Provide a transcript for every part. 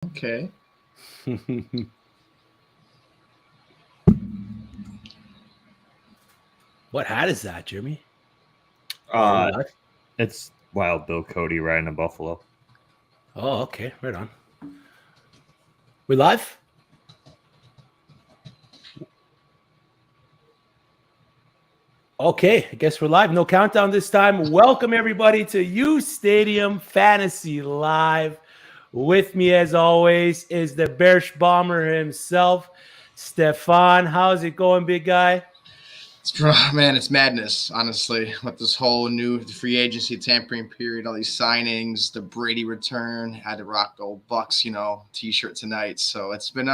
Okay. What hat is that, Jimmy? It's Wild Bill Cody riding a buffalo. Oh, okay. Right on. We live? Okay, I guess we're live. No countdown this time. Welcome, everybody, to uSTADIUM Fantasy Live. With me, as always, is the Bearish Bomber himself, Stefan. How's it going, big guy? Man, it's madness, honestly, with this whole new free agency tampering period, all these signings, the Brady return, had to rock the old Bucks, t-shirt tonight. So it's been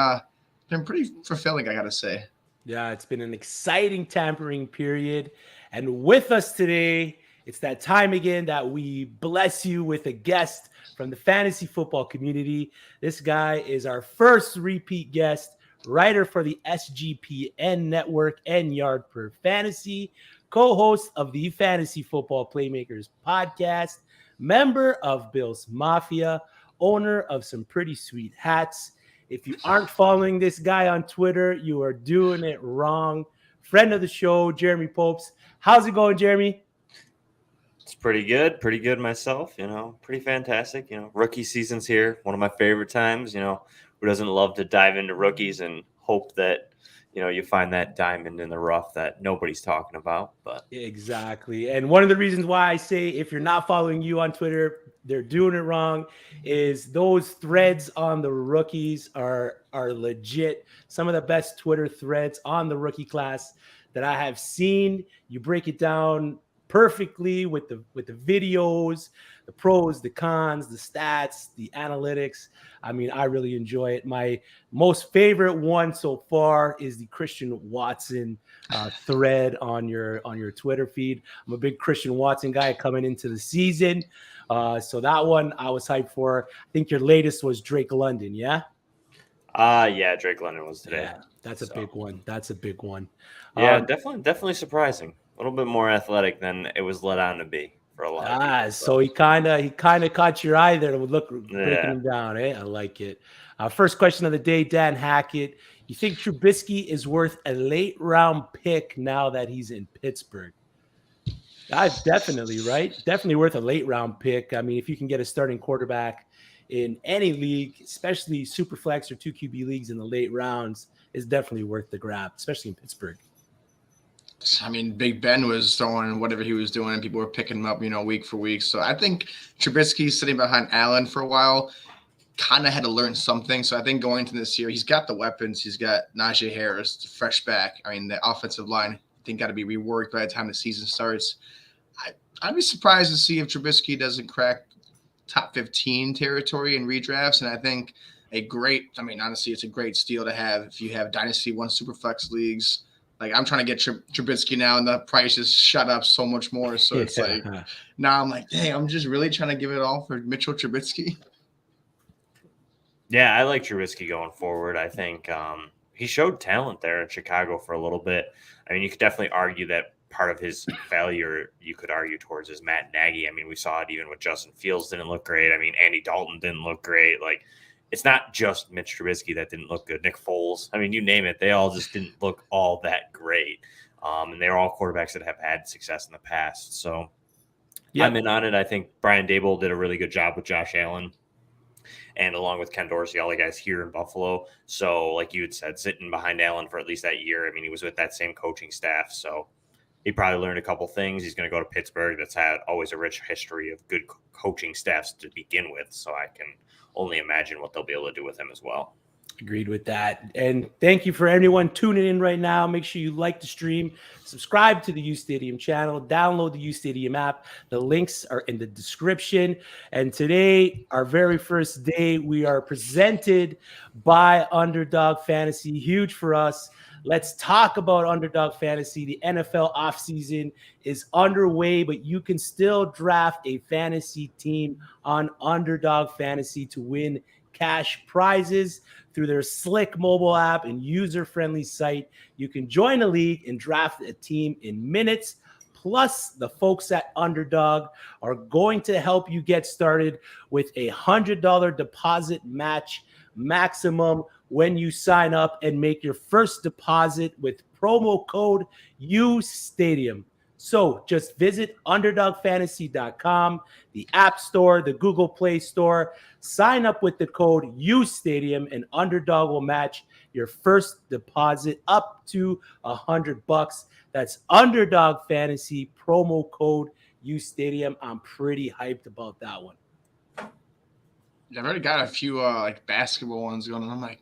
pretty fulfilling, I gotta say. Yeah, it's been an exciting tampering period. And with us today, it's that time again that we bless you with a guest from the fantasy football community. This guy is our first repeat guest, writer for the SGPN Network and Yard Per Fantasy, co-host of the Fantasy Football Playmakers podcast, member of Bill's Mafia, owner of some pretty sweet hats. If you aren't following this guy on Twitter, you are doing it wrong. Friend of the show, Jeremy Popes. How's it going, Jeremy? It's pretty good myself, pretty fantastic. Rookie season's here, one of my favorite times. Who doesn't love to dive into rookies and hope that, you find that diamond in the rough that nobody's talking about. But exactly. And one of the reasons why I say if you're not following you on Twitter, they're doing it wrong, is those threads on the rookies are legit. Some of the best Twitter threads on the rookie class that I have seen. You break it down perfectly with the videos, the pros, the cons, the stats, the analytics. I mean, I really enjoy it. My most favorite one so far is the Christian Watson thread on your Twitter feed. I'm a big Christian Watson guy coming into the season. So that one I was hyped for. I think your latest was Drake London, yeah? Yeah, Drake London was today. Yeah, that's a big one. That's a big one. Yeah, definitely surprising. A little bit more athletic than it was let on to be for a lot of people. So he kind of caught your eye there. Breaking him down, eh? I like it. First question of the day, Dan Hackett. You think Trubisky is worth a late round pick now that he's in Pittsburgh? Definitely, right? Definitely worth a late round pick. I mean, if you can get a starting quarterback in any league, especially Superflex or 2QB leagues in the late rounds, is definitely worth the grab, especially in Pittsburgh. I mean, Big Ben was throwing whatever he was doing, and people were picking him up, week for week. So I think Trubisky sitting behind Allen for a while kind of had to learn something. So I think going into this year, he's got the weapons. He's got Najee Harris, the fresh back. I mean, the offensive line, I think, got to be reworked by the time the season starts. I'd be surprised to see if Trubisky doesn't crack top 15 territory in redrafts. And I think honestly, it's a great steal to have if you have Dynasty 1 Superflex leagues. Like, I'm trying to get Trubisky now, and the price is shut up so much more. So it's like, now I'm like, dang, I'm just really trying to give it all for Mitchell Trubisky. Yeah, I like Trubisky going forward. I think he showed talent there in Chicago for a little bit. I mean, you could definitely argue that part of his failure, you could argue towards, is Matt Nagy. I mean, we saw it even with Justin Fields didn't look great. I mean, Andy Dalton didn't look great. Like, it's not just Mitch Trubisky that didn't look good. Nick Foles, I mean, you name it, they all just didn't look all that great. And they're all quarterbacks that have had success in the past. So I'm in on it. I think Brian Daboll did a really good job with Josh Allen. And along with Ken Dorsey, all the guys here in Buffalo. So like you had said, sitting behind Allen for at least that year. I mean, he was with that same coaching staff. So he probably learned a couple things. He's going to go to Pittsburgh. That's had always a rich history of good coaching staffs to begin with. So I can only imagine what they'll be able to do with him as well. Agreed with that. And thank you for everyone tuning in right now. Make sure you like the stream, subscribe to the uSTADIUM channel, download the uSTADIUM app. The links are in the description. And today, our very first day, we are presented by Underdog Fantasy. Huge for us. Let's talk about Underdog Fantasy. The NFL offseason is underway, but you can still draft a fantasy team on Underdog Fantasy to win cash prizes through their slick mobile app and user-friendly site. You can join a league and draft a team in minutes. Plus, the folks at Underdog are going to help you get started with a $100 deposit match maximum when you sign up and make your first deposit with promo code uSTADIUM. So just visit underdogfantasy.com, the App Store, the Google Play Store. Sign up with the code uSTADIUM, and Underdog will match your first deposit up to $100. That's Underdog Fantasy, promo code uSTADIUM. I'm pretty hyped about that one. Yeah, I've already got a few like basketball ones going, and I'm like,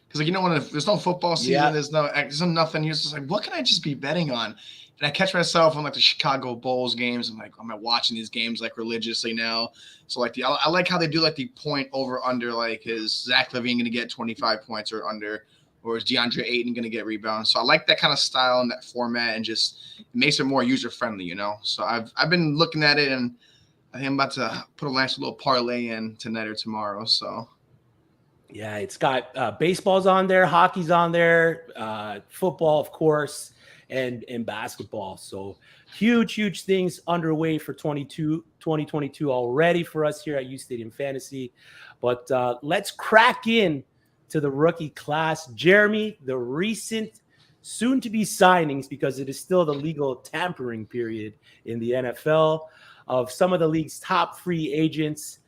because like when there's no football season, there's no nothing. You're just like, what can I just be betting on? And I catch myself on like the Chicago Bulls games. I'm like, am I watching these games like religiously now? So like I like how they do like the point over under. Like, is Zach LaVine going to get 25 points or under, or is DeAndre Ayton going to get rebounds? So I like that kind of style and that format, and just it makes it more user friendly, So I've been looking at it, and I think I'm about to put a nice little parlay in tonight or tomorrow. So. Yeah, it's got baseball's on there, hockey's on there, football, of course, and basketball. So huge things underway for 2022 already for us here at uSTADIUM Fantasy. But let's crack in to the rookie class. Jeremy, the recent soon-to-be signings, because it is still the legal tampering period in the NFL, of some of the league's top free agents.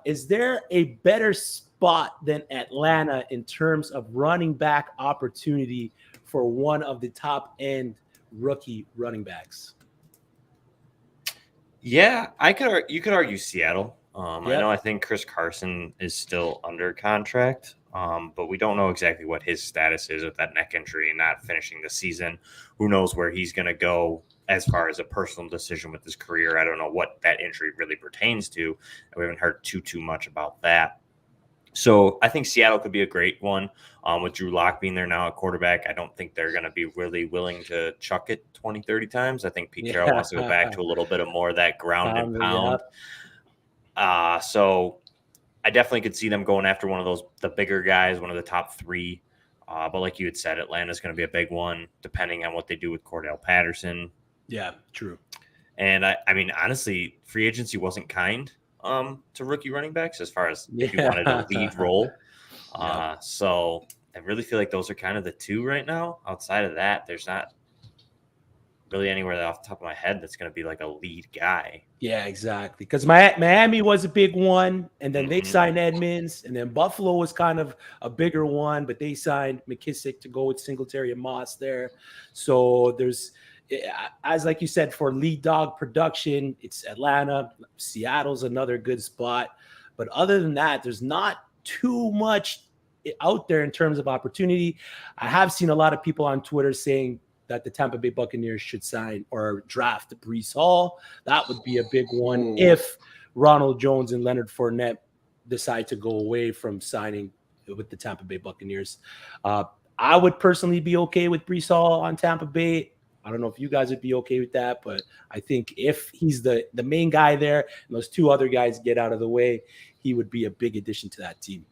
Is there a better spot than Atlanta in terms of running back opportunity for one of the top end rookie running backs? Yeah, you could argue Seattle. I think Chris Carson is still under contract, but we don't know exactly what his status is with that neck injury and not finishing the season. Who knows where he's going to go as far as a personal decision with his career. I don't know what that injury really pertains to. We haven't heard too much about that. So I think Seattle could be a great one. With Drew Lock being there now at quarterback, I don't think they're going to be really willing to chuck it 20, 30 times. I think Pete Carroll wants to go back to a little bit of more of that ground and pound. So I definitely could see them going after one of the bigger guys, one of the top three. But like you had said, Atlanta's going to be a big one, depending on what they do with Cordell Patterson. Yeah, true. And I mean, honestly, free agency wasn't kind to rookie running backs as far as if you wanted a lead role. So I really feel like those are kind of the two right now. Outside of that, there's not really anywhere off the top of my head that's going to be like a lead guy. Yeah, exactly. Because Miami was a big one, and then they signed Edmonds, and then Buffalo was kind of a bigger one, but they signed McKissick to go with Singletary and Moss there. So there's, as like you said, for lead dog production, it's Atlanta. Seattle's another good spot. But other than that, there's not too much out there in terms of opportunity. I have seen a lot of people on Twitter saying that the Tampa Bay Buccaneers should sign or draft Breece Hall. That would be a big one if Ronald Jones and Leonard Fournette decide to go away from signing with the Tampa Bay Buccaneers. I would personally be okay with Breece Hall on Tampa Bay. I don't know if you guys would be okay with that, but I think if he's the main guy there and those two other guys get out of the way, he would be a big addition to that team.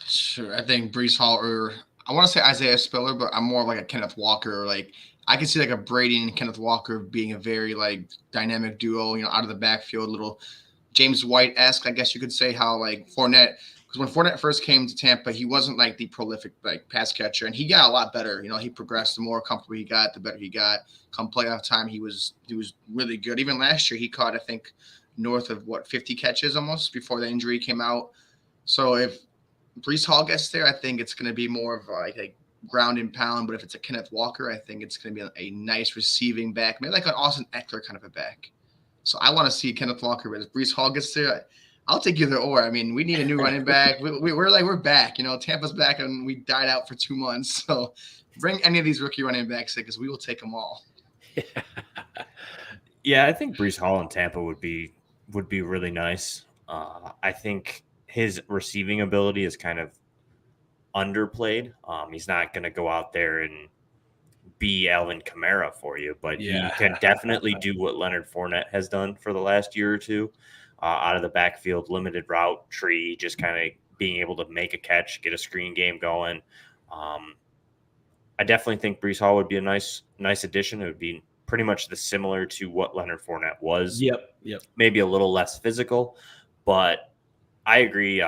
Sure. I think Breece Hall, or I want to say Isaiah Spiller, but I'm more like a Kenneth Walker. Like I can see like a Brady and Kenneth Walker being a very like dynamic duo, out of the backfield, little James White-esque, I guess you could say, how like Fournette, because when Fournette first came to Tampa, he wasn't like the prolific like pass catcher, and he got a lot better. He progressed. The more comfortable he got, the better he got. Come playoff time, he was really good. Even last year, he caught, I think, north of 50 catches almost before the injury came out. So if Breece Hall gets there, I think it's going to be more of like a ground and pound. But if it's a Kenneth Walker, I think it's going to be a nice receiving back, maybe like an Austin Eckler kind of a back. So I want to see Kenneth Walker. But if Breece Hall gets there, I'll take either or. I mean, we need a new running back. We're back. Tampa's back, and we died out for 2 months. So bring any of these rookie running backs in, because we will take them all. Yeah, I think Breece Hall in Tampa would be really nice. I think his receiving ability is kind of underplayed. He's not going to go out there and be Alvin Kamara for you, but he can definitely do what Leonard Fournette has done for the last year or two, out of the backfield, limited route tree, just kind of being able to make a catch, get a screen game going. I definitely think Breece Hall would be a nice addition. It would be pretty much similar to what Leonard Fournette was. Yep. Maybe a little less physical, but I agree.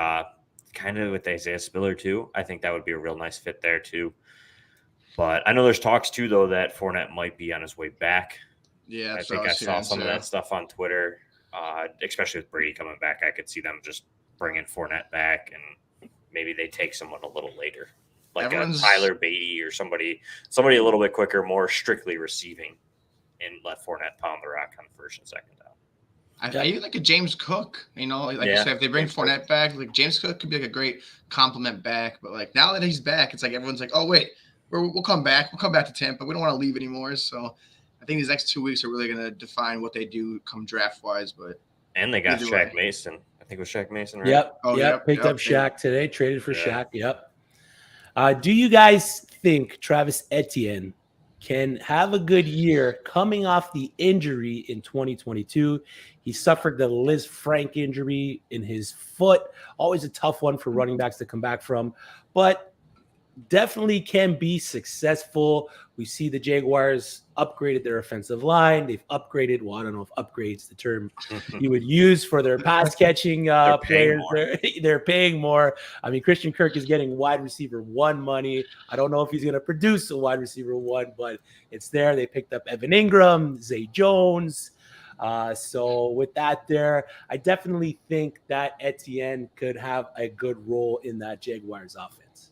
kind of with Isaiah Spiller too. I think that would be a real nice fit there too. But I know there's talks too, though, that Fournette might be on his way back. Yeah, I think I saw some of that stuff on Twitter, especially with Brady coming back. I could see them just bringing Fournette back, and maybe they take someone a little later, like a Tyler Beatty or somebody a little bit quicker, more strictly receiving, and let Fournette pound the rock on first and second down. I even like a James Cook, you said, if they bring Fournette back, like James Cook could be like a great compliment back. But like now that he's back, it's like everyone's like, oh wait, we'll come back. We'll come back to Tampa. We don't want to leave anymore. So I think these next 2 weeks are really going to define what they do come draft wise. And they got Shaq Mason. I think it was Shaq Mason, right? Yep. Picked up Shaq today. Traded for Shaq. Yep. Do you guys think Travis Etienne can have a good year coming off the injury in 2022? He suffered the Liz Frank injury in his foot. Always a tough one for running backs to come back from, but definitely can be successful. We see the Jaguars upgraded their offensive line. They've upgraded. Well, I don't know if upgrades the term you would use for their pass catching players. They're paying more. I mean, Christian Kirk is getting wide receiver 1 money. I don't know if he's going to produce a wide receiver 1, but it's there. They picked up Evan Ingram, Zay Jones. So with that there, I definitely think that Etienne could have a good role in that Jaguars offense.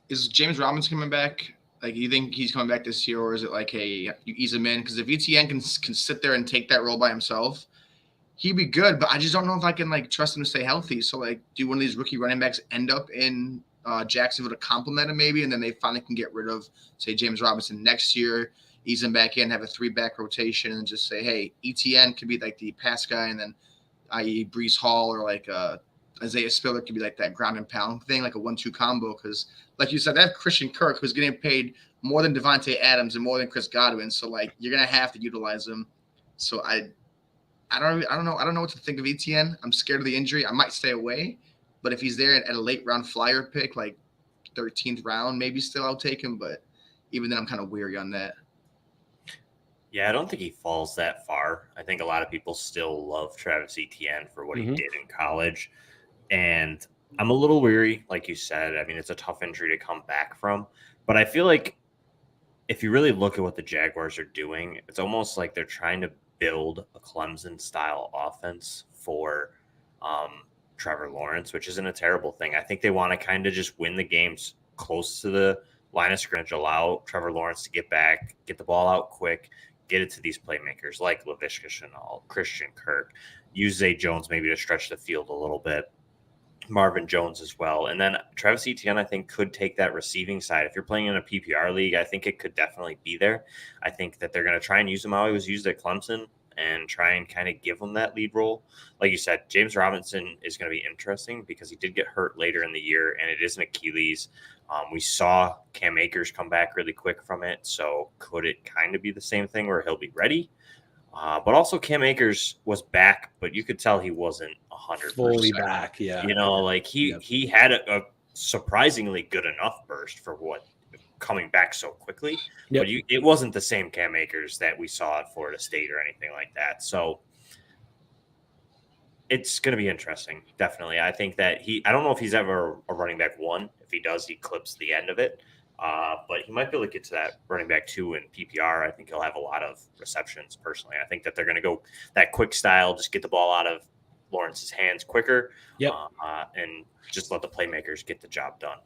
Is James Robinson coming back? Like, you think he's coming back this year, or is it like, hey, you ease him in? Because if Etienne can sit there and take that role by himself, he'd be good. But I just don't know if I can trust him to stay healthy. So do one of these rookie running backs end up in Jacksonville to complement him maybe, and then they finally can get rid of, say, James Robinson next year, ease him back in, have a 3-back rotation, and just say, hey, Etienne could be like the pass guy, and then i.e. Breece Hall or Isaiah Spiller could be like that ground and pound thing, like a 1-2 combo. Because, like you said, that Christian Kirk, who's getting paid more than Devontae Adams and more than Chris Godwin, so you're gonna have to utilize him. So I don't know what to think of Etienne. I'm scared of the injury. I might stay away, but if he's there at a late round flyer pick, like 13th round, maybe still I'll take him. But even then, I'm kind of weary on that. Yeah, I don't think he falls that far. I think a lot of people still love Travis Etienne for what he did in college. And I'm a little weary, like you said. I mean, it's a tough injury to come back from. But I feel like if you really look at what the Jaguars are doing, it's almost like they're trying to build a Clemson-style offense for Trevor Lawrence, which isn't a terrible thing. I think they want to kind of just win the games close to the line of scrimmage, allow Trevor Lawrence to get back, get the ball out quick, get it to these playmakers like Laviska Shenault, Christian Kirk, use Zay Jones maybe to stretch the field a little bit, Marvin Jones as well. And then Travis Etienne, I think, could take that receiving side. If you're playing in a PPR league, I think it could definitely be there. I think that they're going to try and use him how he was used at Clemson and try and kind of give him that lead role. Like you said, James Robinson is going to be interesting because he did get hurt later in the year, and it is an Achilles. We saw Cam Akers come back really quick from it, so could it kind of be the same thing where he'll be ready? But also Cam Akers was back, but you could tell he wasn't 100% fully back. Yeah, he had a surprisingly good enough burst for what coming back so quickly. But it wasn't the same Cam Akers that we saw at Florida State or anything like that. So it's going to be interesting. Definitely. I think that I don't know if he's ever a running back 1. If he does, he clips the end of it. But he might be able to get to that running back 2 in PPR. I think he'll have a lot of receptions personally. I think that they're going to go that quick style, just get the ball out of Lawrence's hands quicker and just let the playmakers get the job done.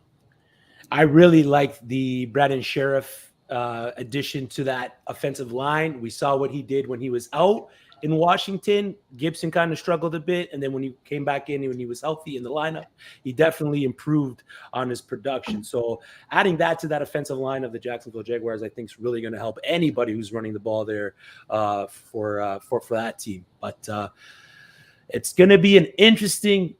I really like the Brandon Sheriff addition to that offensive line. We saw what he did when he was out in Washington. Gibson kind of struggled a bit, and then when he came back in, when he was healthy in the lineup, he definitely improved on his production. So adding that to that offensive line of the Jacksonville Jaguars, I think is really going to help anybody who's running the ball there for that team. But it's going to be an interesting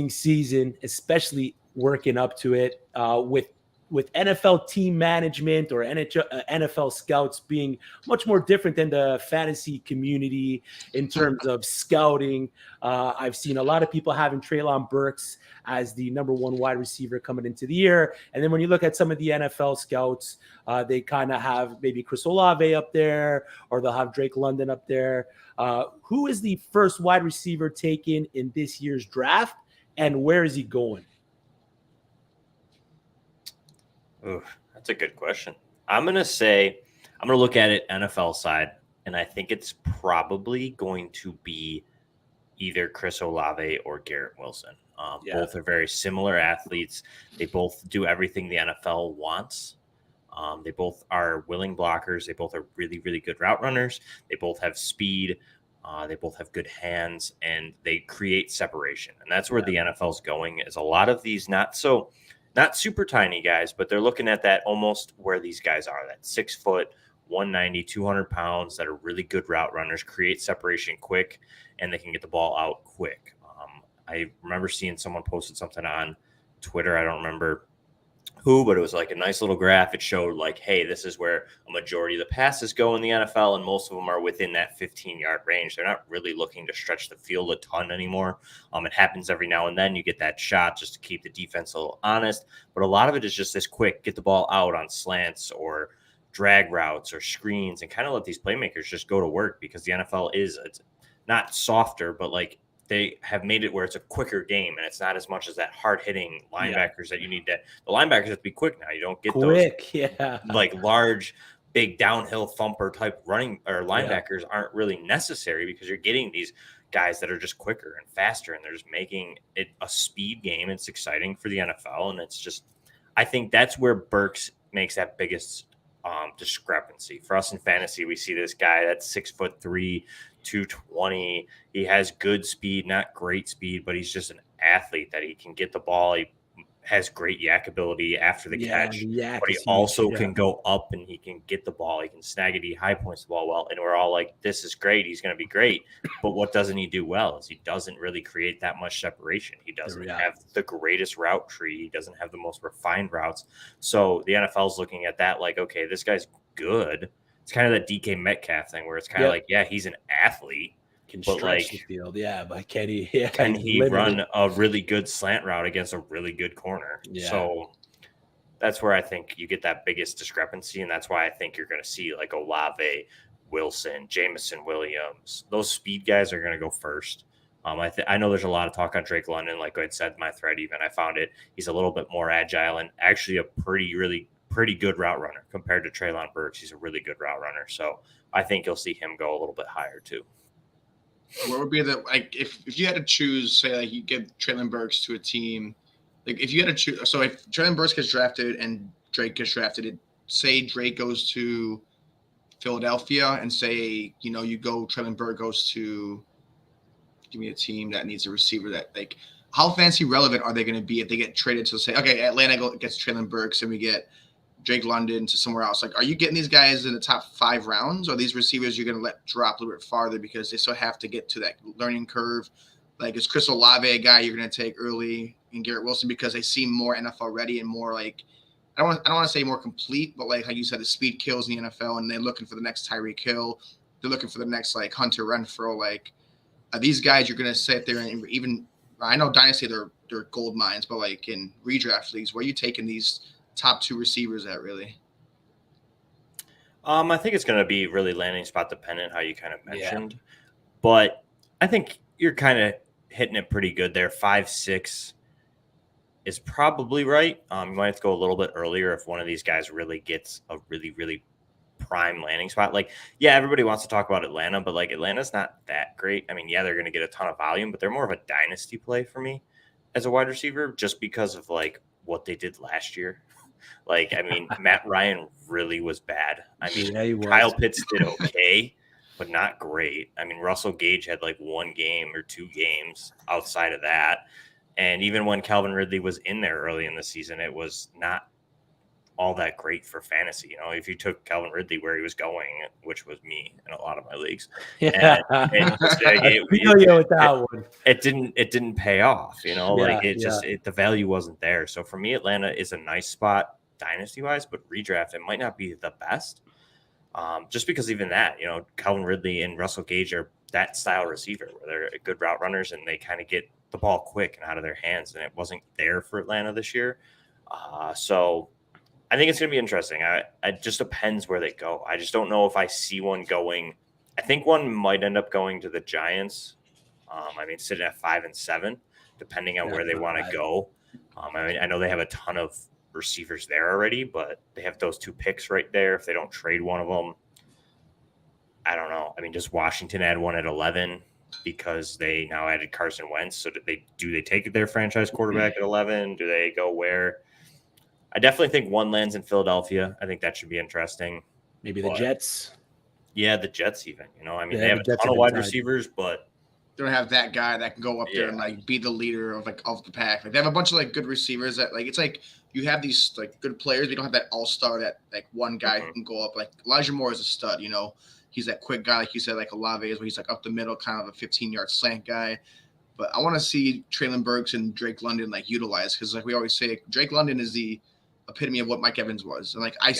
season, especially working up to it with with NFL team management or NFL scouts being much more different than the fantasy community in terms of scouting. I've seen a lot of people having Treylon Burks as the number one wide receiver coming into the year. And then when you look at some of the NFL scouts, they kind of have maybe Chris Olave up there, or they'll have Drake London up there. Who is the first wide receiver taken in this year's draft, and where is he going? Ooh, that's a good question. I'm going to look at it NFL side, and I think it's probably going to be either Chris Olave or Garrett Wilson. Both are very similar athletes. They both do everything the NFL wants. They both are willing blockers. They both are really, really good route runners. They both have speed. They both have good hands, and they create separation. And that's where the NFL is going, is a lot of these not super tiny guys, but they're looking at that almost where these guys are, that 6 foot, 190, 200 pounds that are really good route runners, create separation quick, and they can get the ball out quick. I remember seeing someone posted something on Twitter. I don't remember who, but it was like a nice little graph. It showed like, hey, this is where a majority of the passes go in the NFL, and most of them are within that 15-yard range. They're not really looking to stretch the field a ton anymore. It happens every now and then. You get that shot just to keep the defense a little honest, but a lot of it is just this quick, get the ball out on slants or drag routes or screens, and kind of let these playmakers just go to work, because the NFL it's not softer, but like they have made it where it's a quicker game, and it's not as much as that hard-hitting linebackers that you need. The linebackers have to be quick now. You don't get those like large, big downhill thumper type running or linebackers aren't really necessary, because you're getting these guys that are just quicker and faster, and they're just making it a speed game. It's exciting for the NFL, and it's just, I think that's where Burks makes that biggest discrepancy. For us in fantasy, we see this guy that's 6'3", 220. He has good speed, not great speed, but he's just an athlete that he can get the ball. He has great yak ability after the catch, but he also can go up and he can get the ball. He can snag it. He high points the ball well. And we're all like, this is great. He's going to be great. But what doesn't he do well is he doesn't really create that much separation. He doesn't have the greatest route tree. He doesn't have the most refined routes. So the NFL is looking at that like, okay, this guy's good. It's kind of that DK Metcalf thing where it's kind of like, yeah, he's an athlete. Can stretch the field, but can he? Can he run a really good slant route against a really good corner? So that's where I think you get that biggest discrepancy, and that's why I think you're going to see like Olave, Wilson, Jameson Williams. Those speed guys are going to go first. I know there's a lot of talk on Drake London. Like I said, my thread even, I found it. He's a little bit more agile and actually a pretty good route runner compared to Treylon Burks. He's a really good route runner. So I think you'll see him go a little bit higher too. What would be the, like, if you had to choose, say, like, you give Treylon Burks to a team, like, if you had to choose, so if Treylon Burks gets drafted and Drake gets drafted, say Drake goes to Philadelphia, and say, you know, you go, Treylon Burks goes to, give me a team that needs a receiver that, like, how fancy relevant are they going to be if they get traded to, say, okay, Atlanta gets Treylon Burks and we get Drake London to somewhere else? Like, are you getting these guys in the top 5 rounds, or these receivers you're going to let drop a little bit farther because they still have to get to that learning curve? Like, is Chris Olave a guy you're going to take early in Garrett Wilson because they seem more NFL ready and more like, I don't want to say more complete, but like you said, the speed kills in the NFL, and they're looking for the next Tyreek Hill. They're looking for the next like Hunter Renfrow. Like, are these guys you're going to sit there and even, I know Dynasty they're gold mines, but like in redraft leagues, where are you taking these top 2 receivers at really? I think it's going to be really landing spot dependent, how you kind of mentioned, but I think you're kind of hitting it pretty good there. 5'6" is probably right. You might have to go a little bit earlier if one of these guys really gets a really, really prime landing spot. Like, yeah, everybody wants to talk about Atlanta, but like Atlanta's not that great. I mean, yeah, they're going to get a ton of volume, but they're more of a dynasty play for me as a wide receiver, just because of like what they did last year. Like, I mean, Matt Ryan really was bad. I mean, Kyle Pitts did okay, but not great. I mean, Russell Gage had like 1 game or 2 games outside of that. And even when Calvin Ridley was in there early in the season, it was not all that great for fantasy. You know, if you took Calvin Ridley where he was going, which was me in a lot of my leagues, it didn't pay off. You know, the value wasn't there. So for me, Atlanta is a nice spot dynasty-wise, but redraft, it might not be the best. Just because even that, Calvin Ridley and Russell Gage are that style receiver where they're good route runners and they kind of get the ball quick and out of their hands, and it wasn't there for Atlanta this year. So I think it's going to be interesting. It just depends where they go. I just don't know if I see one going. I think one might end up going to the Giants. Sitting at 5-7, depending on where they want to go. I know they have a ton of receivers there already, but they have those 2 picks right there. If they don't trade one of them, I don't know. Does Washington add one at 11 because they now added Carson Wentz? So do they take their franchise quarterback at 11? Do they go where? I definitely think one lands in Philadelphia. I think that should be interesting. Maybe the Jets. Yeah, the Jets even. They have a ton of wide receivers, but they don't have that guy that can go up there and like be the leader of the pack. Like they have a bunch of like good receivers that like it's like you have these like good players, but you don't have that all-star that like one guy who can go up. Like Elijah Moore is a stud, He's that quick guy, like you said, like Olave is, where he's like up the middle, kind of a 15-yard slant guy. But I want to see Treylon Burks and Drake London like utilized because, like we always say, Drake London is the epitome of what Mike Evans was. And like I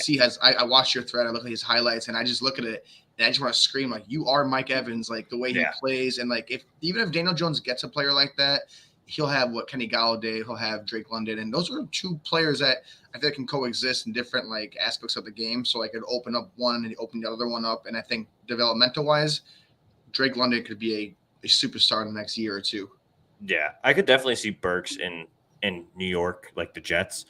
watched your thread, I look at his highlights, and I just look at it and I just want to scream like, "You are Mike Evans!" Like the way he plays, and like even if Daniel Jones gets a player like that, he'll have Kenny Galladay, he'll have Drake London, and those are 2 players that I think can coexist in different like aspects of the game. So I could open up one and open the other one up, and I think developmental wise, Drake London could be a superstar in the next year or 2. Yeah, I could definitely see Burks in New York, like the Jets,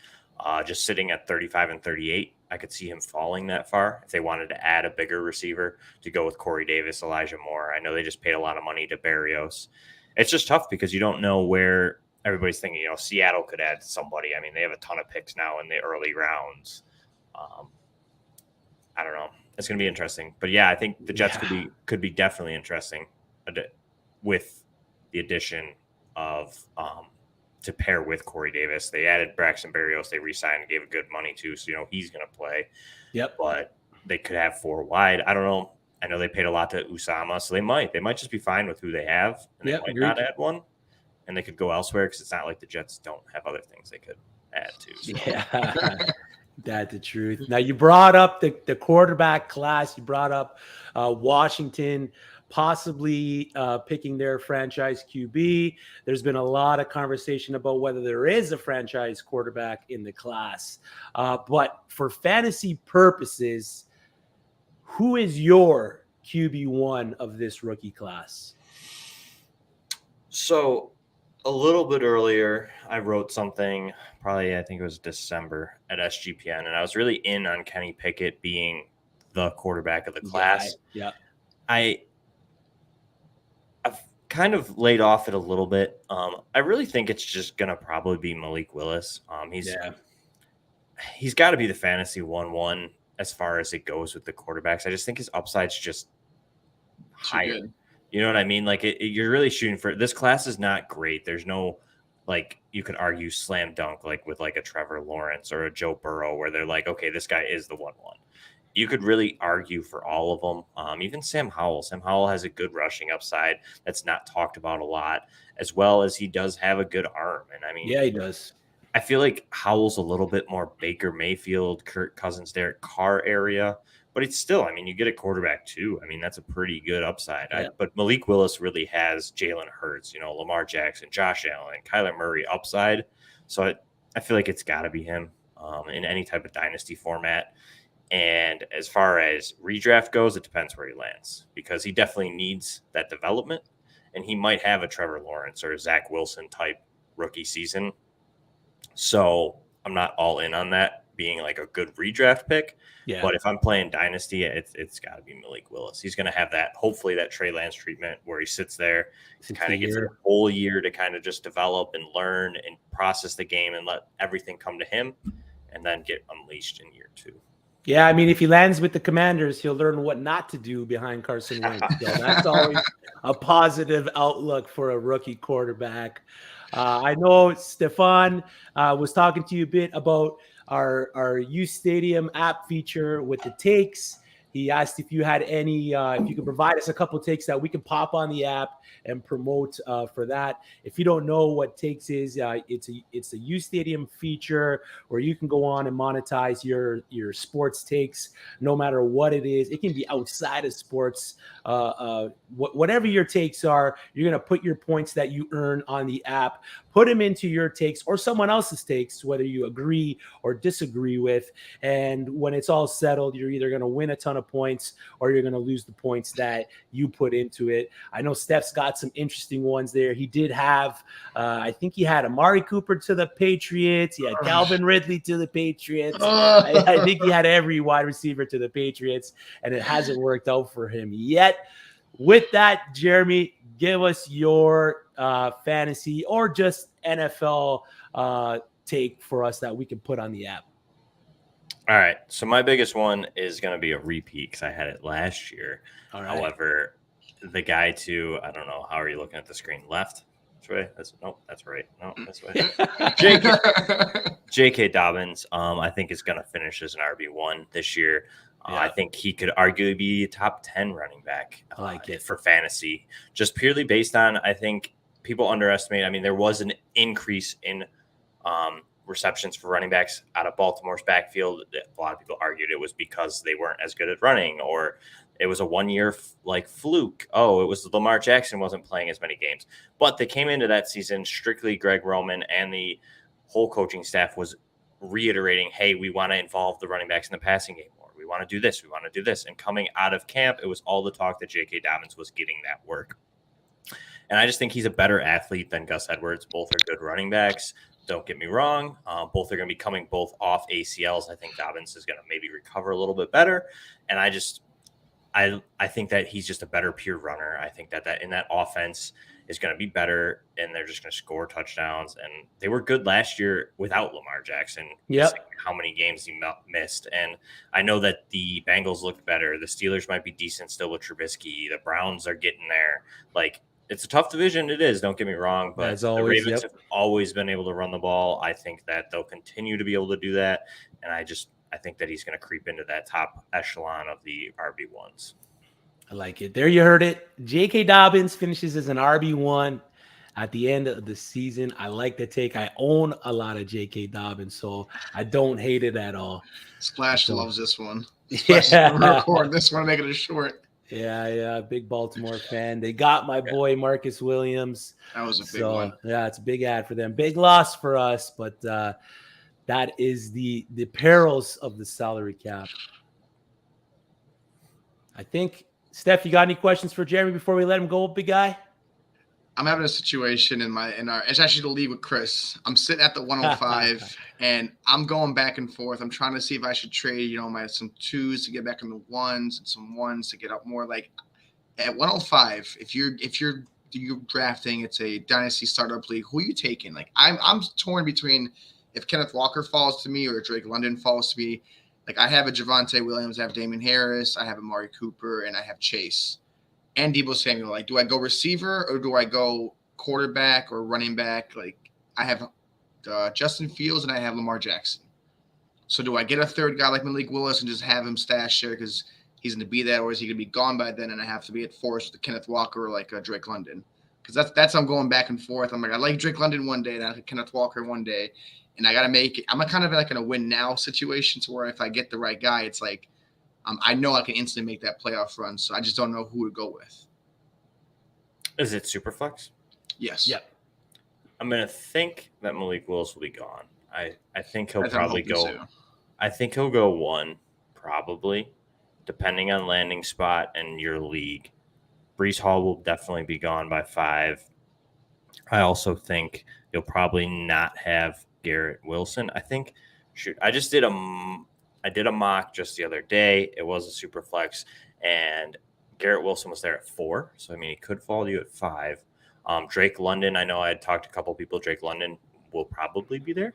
just sitting at 35 and 38. I could see him falling that far if they wanted to add a bigger receiver to go with Corey Davis, Elijah Moore. I know they just paid a lot of money to Berrios. It's just tough because you don't know where everybody's thinking, Seattle could add somebody. They have a ton of picks now in the early rounds. I don't know. It's going to be interesting. But yeah, I think the Jets could be definitely interesting with the addition of to pair with Corey Davis. They added Braxton Berrios. They re-signed and gave good money to, so he's going to play. Yep. But they could have 4 wide. I don't know. I know they paid a lot to Usama, so they might just be fine with who they have, and they might not add one, and they could go elsewhere because it's not like the Jets don't have other things they could add to. So. Yeah, that's the truth. Now you brought up the quarterback class. You brought up Washington possibly picking their franchise QB. There's been a lot of conversation about whether there is a franchise quarterback in the class, but for fantasy purposes, who is your QB1 of this rookie class? So a little bit earlier, I wrote something, probably I think it was December at SGPN, and I was really in on Kenny Pickett being the quarterback of the class. Yeah. I've kind of laid off it a little bit. I really think it's just going to probably be Malik Willis. He's got to be the fantasy 1-1 as far as it goes with the quarterbacks. I just think his upside's just higher. You know what I mean? Like you're really shooting for this class is not great. There's no like you could argue slam dunk like with like a Trevor Lawrence or a Joe Burrow where they're like, okay, this guy is the 1-1. You could really argue for all of them. Even Sam Howell. Sam Howell has a good rushing upside that's not talked about a lot, as well as he does have a good arm. And yeah, he does. I feel like Howell's a little bit more Baker Mayfield, Kirk Cousins, Derek Carr area, but it's still, you get a quarterback too. That's a pretty good upside. Yeah. But Malik Willis really has Jalen Hurts, Lamar Jackson, Josh Allen, Kyler Murray upside. So I feel like it's got to be him in any type of dynasty format. And as far as redraft goes, it depends where he lands because he definitely needs that development, and he might have a Trevor Lawrence or a Zach Wilson type rookie season. So I'm not all in on that being like a good redraft pick. Yeah. But if I'm playing dynasty, it's got to be Malik Willis. He's going to have that, hopefully that Trey Lance treatment where he sits there and kind of gets a whole year to kind of just develop and learn and process the game and let everything come to him and then get unleashed in year 2. Yeah, if he lands with the Commanders, he'll learn what not to do behind Carson Wentz. So that's always a positive outlook for a rookie quarterback. I know Stefan was talking to you a bit about our uSTADIUM app feature with the takes. He asked if you had any, if you could provide us a couple of takes that we can pop on the app and promote for that. If you don't know what takes is, it's a uSTADIUM feature where you can go on and monetize your sports takes, no matter what it is. It can be outside of sports. Whatever your takes are, you're going to put your points that you earn on the app, put them into your takes or someone else's takes, whether you agree or disagree with. And when it's all settled, you're either going to win a ton of points or you're going to lose the points that you put into it. I know Steph's got some interesting ones there. He did have, I think he had Amari Cooper to the Patriots. He had Calvin Ridley to the Patriots. I think he had every wide receiver to the Patriots, and it hasn't worked out for him yet. With that, Jeremy, give us your fantasy or just NFL take for us that we can put on the app. All right. So my biggest one is going to be a repeat because I had it last year. All right. However, the guy to, I don't know, how are you looking at the screen? Left? This way? That's right. No, this way. J.K. Dobbins, I think is going to finish as an RB1 this year. I think he could arguably be a top 10 running back for fantasy, just purely based on, I think people underestimate. I mean, there was an increase in receptions for running backs out of Baltimore's backfield. A lot of people argued it was because they weren't as good at running, or it was a 1 year fluke. Oh, it was Lamar Jackson wasn't playing as many games. But they came into that season strictly Greg Roman and the whole coaching staff was reiterating, hey, we want to involve the running backs in the passing game more. We want to do this. We want to do this. And coming out of camp, it was all the talk that J.K. Dobbins was getting that work. And I just think he's a better athlete than Gus Edwards. Both are good running backs. Don't get me wrong. Both are going to be coming both off ACLs. I think Dobbins is going to maybe recover a little bit better. And I think that he's just a better pure runner. I think that in that offense is going to be better, and they're just going to score touchdowns. And they were good last year without Lamar Jackson. Yep. How many games he missed. And I know that the Bengals looked better. The Steelers might be decent still with Trubisky. The Browns are getting there. It's a tough division. It is. Don't get me wrong. But the Ravens have always been able to run the ball. I think that they'll continue to be able to do that. And I think that he's going to creep into that top echelon of the RB1s. I like it. There you heard it. J.K. Dobbins finishes as an RB1 at the end of the season. I like the take. I own a lot of Dobbins, so I don't hate it at all. Splash loves this one. Record this one, make it a short. Yeah, big Baltimore fan. They got my boy Marcus Williams. That was a big one. Yeah, it's a big ad for them. Big loss for us, but that is the perils of the salary cap. I think, Steph, you got any questions for Jeremy before we let him go, big guy? I'm having a situation it's actually the league with Chris. I'm sitting at the 105 and I'm going back and forth. I'm trying to see if I should trade, some twos to get back in the ones and some ones to get up more. Like at 105, if you're drafting, it's a dynasty startup league. Who are you taking? Like I'm torn between if Kenneth Walker falls to me or Drake London falls to me. Like I have a Javonte Williams, I have Damian Harris, I have Amari Cooper, and I have Chase. And Deebo Samuel, like, do I go receiver or do I go quarterback or running back? Like, I have Justin Fields and I have Lamar Jackson. So do I get a third guy like Malik Willis and just have him stashed there because he's going to be that, or is he going to be gone by then and I have to be at force with Kenneth Walker or like Drake London? Because that's I'm going back and forth. I'm like, I like Drake London one day and I like Kenneth Walker one day, and I got to make it. I'm kind of like in a win now situation to where if I get the right guy, it's like, I know I can instantly make that playoff run, so I just don't know who to go with. Is it Superflex? Yes. Yep. I'm going to think that Malik Willis will be gone. I think he'll probably go. So. I think he'll go one, probably, depending on landing spot and your league. Breece Hall will definitely be gone by 5. I also think you'll probably not have Garrett Wilson. I just did a mock just the other day. It was a super flex, and Garrett Wilson was there at 4. So, he could fall to you at 5. Drake London, I know I had talked to a couple people. Drake London will probably be there.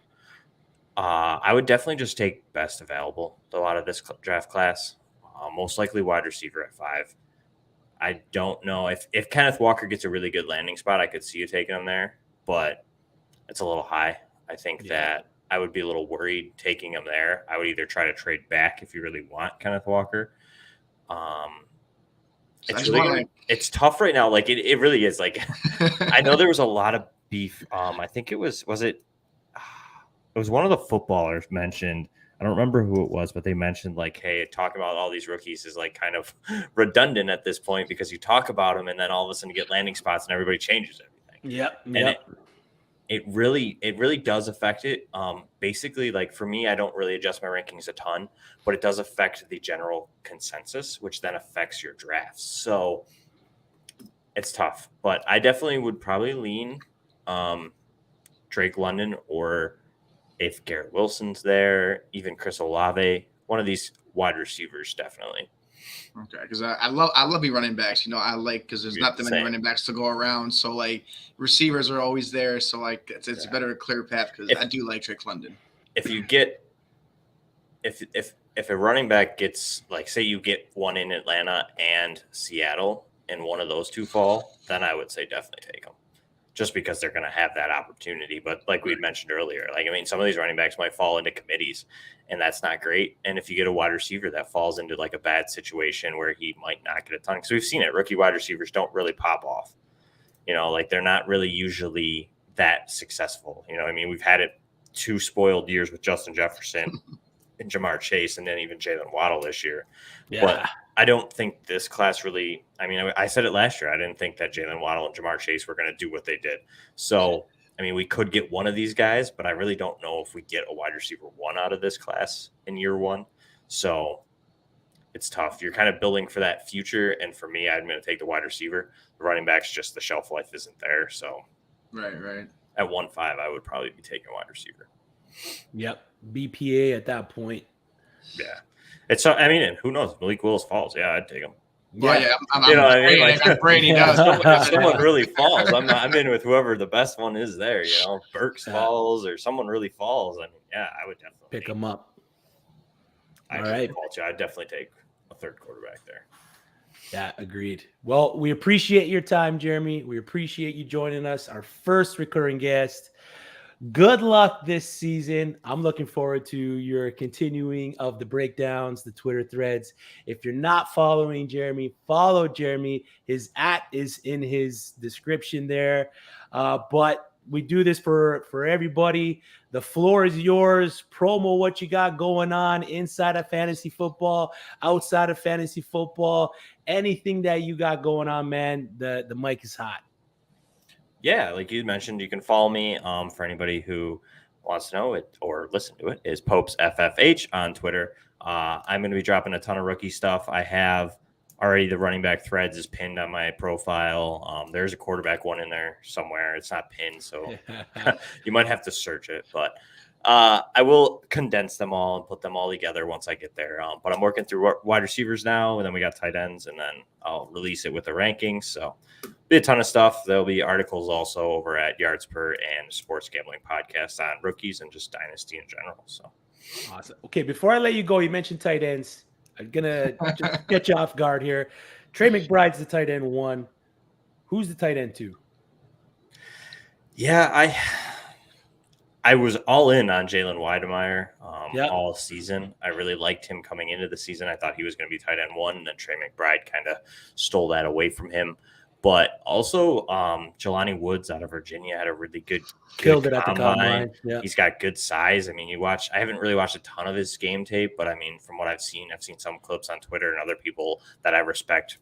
I would definitely just take best available, though, out of this draft class. Most likely wide receiver at 5. I don't know. If Kenneth Walker gets a really good landing spot, I could see you taking him there, but it's a little high. I think that I would be a little worried taking him there. I would either try to trade back if you really want Kenneth Walker, It's tough right now. Like it really is. Like I know there was a lot of beef. I think it was it was one of the footballers mentioned. I don't remember who it was, but they mentioned like, hey, talking about all these rookies is like kind of redundant at this point because you talk about them and then all of a sudden you get landing spots and everybody changes everything. Yep. And it really does affect it. Basically, like for me, I don't really adjust my rankings a ton, but it does affect the general consensus, which then affects your drafts. So it's tough, but I definitely would probably lean Drake London, or if Garrett Wilson's there, even Chris Olave, one of these wide receivers, definitely. Okay, because I love the running backs. I like because there's not that many running backs to go around. So like receivers are always there. So like it's better a clear path because I do like Drake London. If you get if a running back gets like say you get one in Atlanta and Seattle and one of those two fall, then I would say definitely take them. Just because they're going to have that opportunity. But like we mentioned earlier, like, I mean, some of these running backs might fall into committees and that's not great. And if you get a wide receiver that falls into like a bad situation where he might not get a ton, because we've seen it, rookie wide receivers don't really pop off, like they're not really usually that successful. I mean, we've had it 2 spoiled years with Justin Jefferson and Jamar Chase, and then even Jalen Waddle this year. Yeah. But I don't think this class really – I mean, I said it last year. I didn't think that Jalen Waddle and Jamar Chase were going to do what they did. So, I mean, we could get one of these guys, but I really don't know if we get a wide receiver 1 out of this class in year 1. So, it's tough. You're kind of building for that future, and for me, I'm going to take the wide receiver. The running back's just the shelf life isn't there. So, right. At 1.5, I would probably be taking a wide receiver. Yep. BPA at that point. Yeah. I mean, and who knows? Malik Willis falls. Yeah, I'd take him. Well, yeah, I'm Like Brady does. If someone really falls, I'm in with whoever the best one is there. Burks falls or someone really falls. I mean, yeah, I would definitely pick them up. All right, I'd definitely take a third quarterback there. Yeah, agreed. Well, we appreciate your time, Jeremy. We appreciate you joining us, our first recurring guest. Good luck this season. I'm looking forward to your continuing of the breakdowns, the Twitter threads. If you're not following Jeremy, follow Jeremy. His @ is in his description there. But we do this for everybody. The floor is yours. Promo what you got going on inside of fantasy football, outside of fantasy football, anything that you got going on, man. The mic is hot. Yeah, like you mentioned, you can follow me. For anybody who wants to know it or listen to it, is Popes FFH on Twitter. I'm going to be dropping a ton of rookie stuff. I have already the running back threads is pinned on my profile. There's a quarterback one in there somewhere. It's not pinned, so you might have to search it. But I will condense them all and put them all together once I get there. But I'm working through wide receivers now, and then we got tight ends, and then I'll release it with the rankings. So be a ton of stuff. There'll be articles also over at Yards Per and Sports Gambling Podcast on rookies and just dynasty in general. So awesome. Okay, before I let you go, you mentioned tight ends. I'm gonna just get you off guard here. Trey McBride's the tight end 1. Who's the tight end 2? Yeah, I was all in on Jalen Weidemeyer all season. I really liked him coming into the season. I thought he was going to be tight end 1, and then Trey McBride kind of stole that away from him. But also, Jelani Woods out of Virginia had a really good killed it at the combine. Yeah. He's got good size. I mean, I haven't really watched a ton of his game tape, but I mean, from what I've seen some clips on Twitter and other people that I respect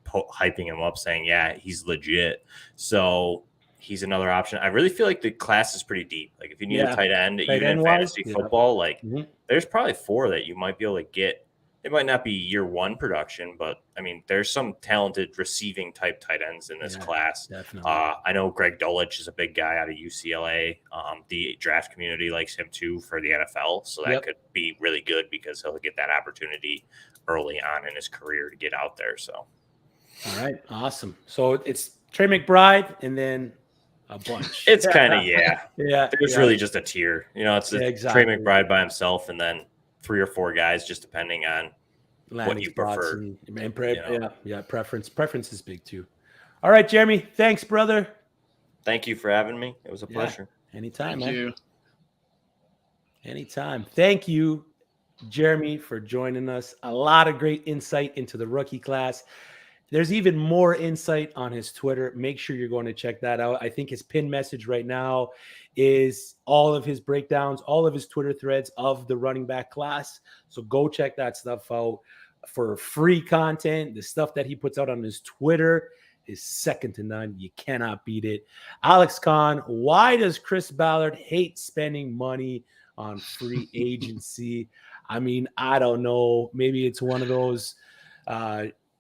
hyping him up, saying, yeah, he's legit. So he's another option. I really feel like the class is pretty deep. Like if you need a tight end, even in fantasy football, like there's probably 4 that you might be able to get. It might not be year 1 production, but I mean, there's some talented receiving type tight ends in this class. Definitely. I know Greg Dulcich is a big guy out of UCLA. The draft community likes him too for the NFL. So that could be really good because he'll get that opportunity early on in his career to get out there. So, all right. Awesome. So it's Trey McBride and then a bunch. It's kind of, There's really just a tier. It's Trey McBride by himself and then 3 or 4 guys, just depending on what you prefer. Preference is big too. All right, Jeremy. Thanks, brother. Thank you for having me. It was a pleasure. Anytime, Thank you. Anytime. Thank you, Jeremy, for joining us. A lot of great insight into the rookie class. There's even more insight on his Twitter. Make sure you're going to check that out. I think his pin message right now is all of his breakdowns, all of his Twitter threads of the running back class. So go check that stuff out for free content. The stuff that he puts out on his Twitter is second to none. You cannot beat it. Alex Kahn, why does Chris Ballard hate spending money on free agency? I mean, I don't know. Maybe it's one of those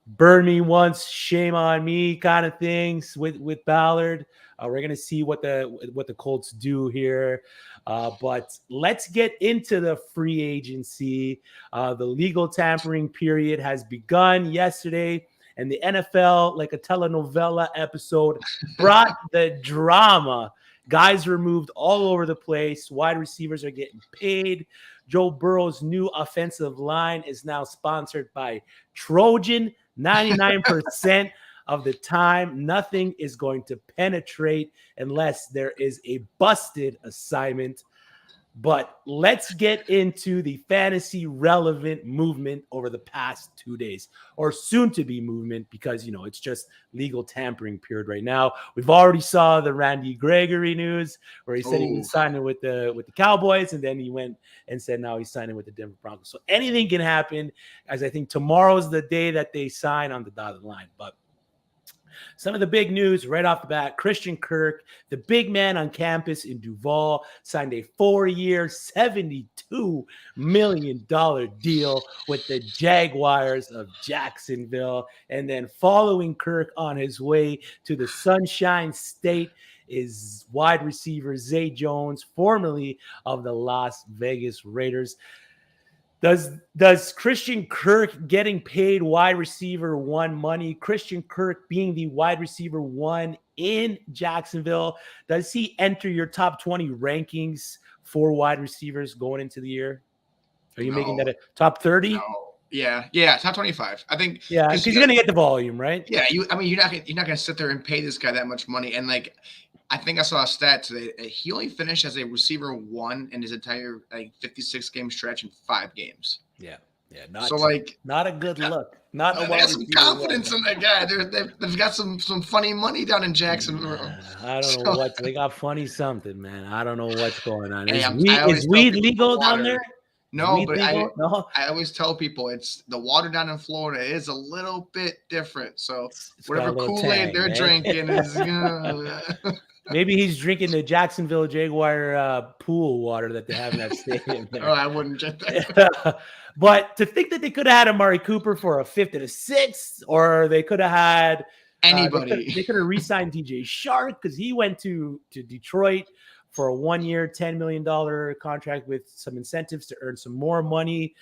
burn me once, shame on me kind of things with Ballard. We're gonna see what the Colts do here, but let's get into the free agency. The legal tampering period has begun yesterday, and the NFL, like a telenovela episode, brought the drama. Guys were moved all over the place. Wide receivers are getting paid. Joe Burrow's new offensive line is now sponsored by Trojan. 99% of the time, nothing is going to penetrate unless there is a busted assignment. But let's get into the fantasy relevant movement over the past 2 days, or soon to be movement, because, you know, it's just legal tampering period right now. We've already saw the Randy Gregory news where he said he was signing with the Cowboys, and then he went and said now he's signing with the Denver Broncos. So anything can happen, as I think tomorrow's the day that they sign on the dotted line. But some of the big news right off the bat: Christian Kirk, the big man on campus in Duval, signed a 4-year, $72 million deal with the Jaguars of Jacksonville. And then following Kirk on his way to the Sunshine State is wide receiver Zay Jones, formerly of the Las Vegas Raiders. Does Christian Kirk getting paid wide receiver one money, Christian Kirk being the wide receiver one in Jacksonville, does he enter your top 20 rankings for wide receivers going into the year? Are you making that a top 30? No. Yeah, top 25. I think. Yeah, because he's gonna get the volume, right? Yeah, you're not gonna sit there and pay this guy that much money. And like, I think I saw a stat today. He only finished as a receiver one in his entire 56 game stretch in 5 games. Yeah. Not a good look. Not a they got some confidence in that guy. They've got some funny money down in Jacksonville. I don't know what they got. Funny something, man. I don't know what's going on. Hey, is weed legal down there? No, but I always tell people it's the water down in Florida is a little bit different. So it's whatever Kool-Aid they're drinking is. Maybe he's drinking the Jacksonville Jaguar pool water that they have in that stadium. There. Oh, I wouldn't drink that. But to think that they could have had Amari Cooper for a 5th and a 6th, or they could have had anybody. They could have re-signed DJ Shark because he went to Detroit for a 1-year, $10 million contract with some incentives to earn some more money.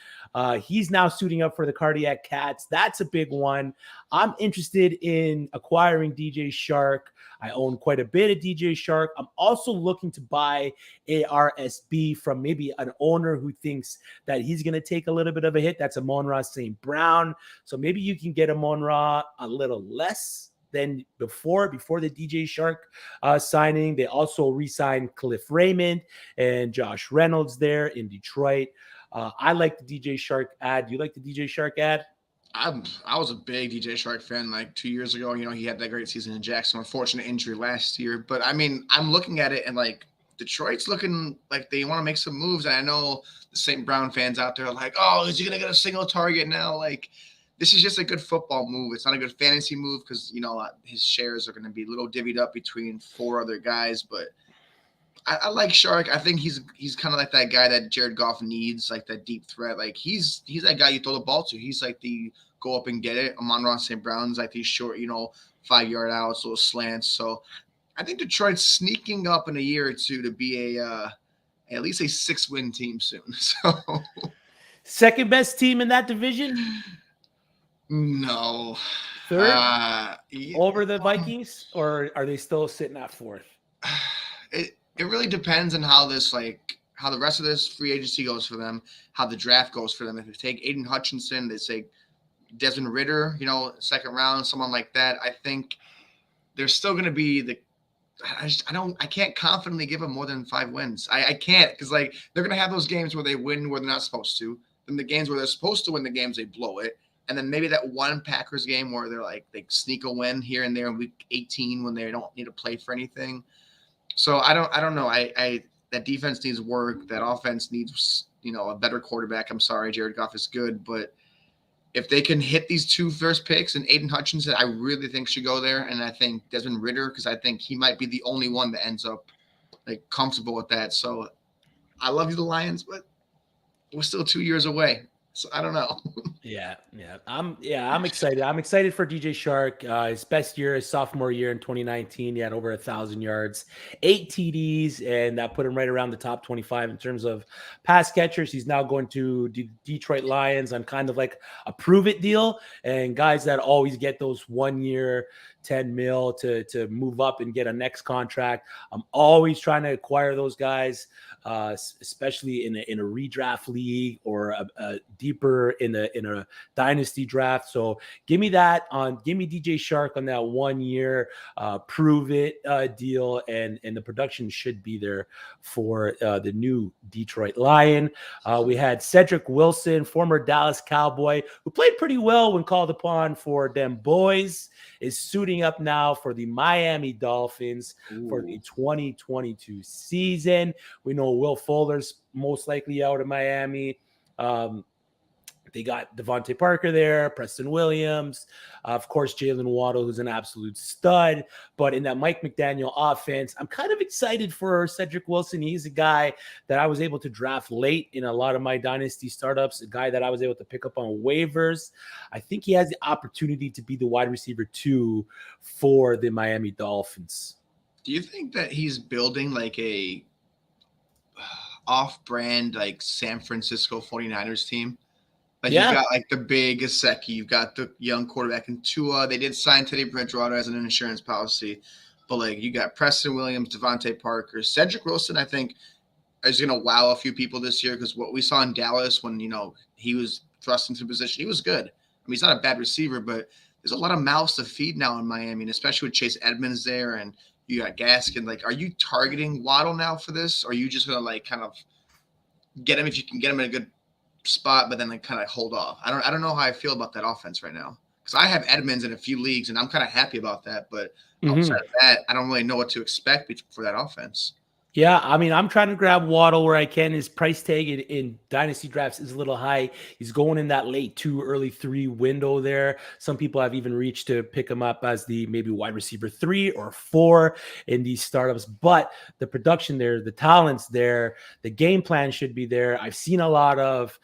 He's now suiting up for the Cardiac Cats. That's a big one. I'm interested in acquiring DJ Shark. I own quite a bit of DJ Shark. I'm also looking to buy ARSB from maybe an owner who thinks that he's going to take a little bit of a hit. That's Amon-Ra St. Brown. So maybe you can get Amon-Ra a little less than before the DJ Shark signing. They also re-signed Cliff Raymond and Josh Reynolds there in Detroit. I like the DJ Shark ad. Do you like the DJ Shark ad? I was a big DJ Shark fan like 2 years ago. You know, he had that great season in Jackson. Unfortunate injury last year. But, I mean, I'm looking at it and, like, Detroit's looking like they want to make some moves. And I know the St. Brown fans out there are like, oh, is he going to get a single target now? Like, this is just a good football move. It's not a good fantasy move because, you know, his shares are going to be a little divvied up between 4 other guys. But I like Shark. I think he's kind of like that guy that Jared Goff needs, like that deep threat. Like he's that guy you throw the ball to. He's like the go up and get it. Amon-Ra St. Brown's like these short, 5-yard outs, little slants. So I think Detroit's sneaking up in a year or two to be at least a 6-win team soon. So second best team in that division? No. Third? Over the Vikings, or are they still sitting at 4th? It really depends on how the rest of this free agency goes for them, how the draft goes for them. If they take Aiden Hutchinson, they say Desmond Ridder, second round, someone like that. I think they're still going to be I can't confidently give them more than 5 wins. I can't because they're going to have those games where they win where they're not supposed to. then the games where they're supposed to win the games, they blow it. And then maybe that one Packers game where they're like, they sneak a win here and there in week 18 when they don't need to play for anything. So I don't know. That defense needs work. That offense needs, a better quarterback. I'm sorry, Jared Goff is good, but if they can hit these 2 first picks and Aiden Hutchinson, I really think should go there. And I think Desmond Ridder, because I think he might be the only one that ends up like comfortable with that. So I love you, the Lions, but we're still 2 years away. So I don't know. Yeah. I'm excited. I'm excited for DJ Shark. His best year, his sophomore year in 2019, he had over 1,000 yards, 8 TDs, and that put him right around the top 25 in terms of pass catchers. He's now going to Detroit Lions on kind of like a prove it deal, and guys that always get those 1 year, 10 mil to move up and get a next contract. I'm always trying to acquire those guys, especially in a redraft league or a deeper in a dynasty draft. So give me DJ Shark on that 1 year prove it deal, and the production should be there for the new Detroit Lion. We had Cedric Wilson, former Dallas Cowboy, who played pretty well when called upon for them boys, is suiting up now for the Miami Dolphins for the 2022 season. We know Will Fuller's most likely out of Miami. They got Devontae Parker there, Preston Williams, of course, Jalen Waddle, who's an absolute stud. But in that Mike McDaniel offense, I'm kind of excited for Cedric Wilson. He's a guy that I was able to draft late in a lot of my dynasty startups, a guy that I was able to pick up on waivers. I think he has the opportunity to be the wide receiver 2 for the Miami Dolphins. Do you think that he's building like a off-brand like San Francisco 49ers team? Like you've got like the big Gesicki, you've got the young quarterback in Tua. They did sign Teddy Bridgewater as an insurance policy, but like you got Preston Williams, Devontae Parker, Cedric Wilson. I think is going to wow a few people this year because what we saw in Dallas when he was thrust into position, he was good. I mean, he's not a bad receiver, but there's a lot of mouths to feed now in Miami, and especially with Chase Edmonds there, and you got Gaskin. Like, are you targeting Waddle now for this, or are you just going to like kind of get him if you can get him in a good spot, but then like kind of hold off? I don't know how I feel about that offense right now because I have Edmonds in a few leagues and I'm kind of happy about that, but outside of that, I don't really know what to expect for that offense. Yeah, I mean, I'm trying to grab Waddle where I can. His price tag in dynasty drafts is a little high. He's going in that late 2, early 3 window there. Some people have even reached to pick him up as the maybe wide receiver 3 or 4 in these startups. But the production there, the talent's there, the game plan should be there. I've seen a lot of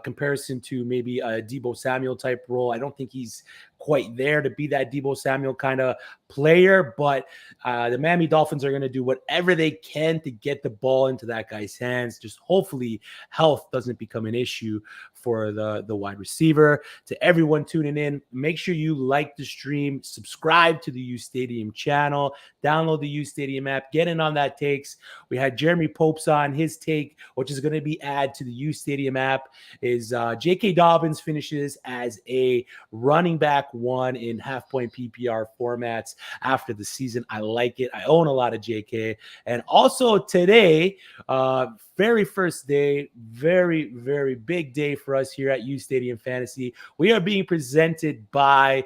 comparison to maybe a Deebo Samuel type role. I don't think he's quite there to be that Deebo Samuel kind of player, but the Miami Dolphins are going to do whatever they can to get the ball into that guy's hands. Just hopefully health doesn't become an issue for the wide receiver. To everyone tuning in, make sure you like the stream, subscribe to the uSTADIUM channel, download the uSTADIUM app, get in on that takes. We had Jeremy Popes on. His take, which is going to be added to the uSTADIUM app, is J.K. Dobbins finishes as a running back 1 in half-point PPR formats after the season. I like it. I own a lot of JK. And also today, very first day, very, very big day for us here at uSTADIUM Fantasy. We are being presented by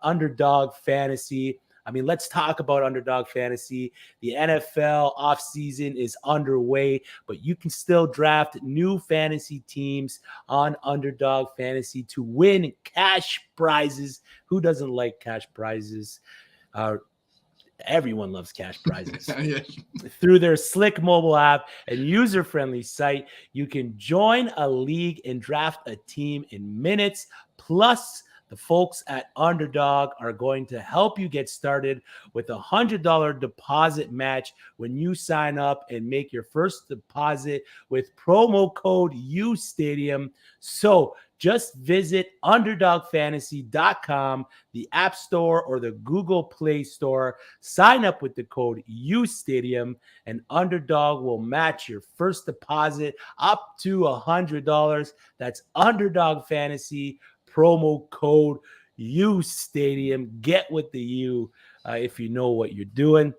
Underdog Fantasy. I mean, let's talk about Underdog Fantasy. The NFL offseason is underway, but you can still draft new fantasy teams on Underdog Fantasy to win cash prizes. Who doesn't like cash prizes? Everyone loves cash prizes. Yeah. Through their slick mobile app and user-friendly site, you can join a league and draft a team in minutes. Plus, the folks at Underdog are going to help you get started with a $100 deposit match when you sign up and make your first deposit with promo code uSTADIUM. So just visit UnderdogFantasy.com, the App Store or the Google Play Store. Sign up with the code uSTADIUM, and Underdog will match your first deposit up to $100. That's Underdog Fantasy. Promo code uSTADIUM. Get with the U if you know what you're doing.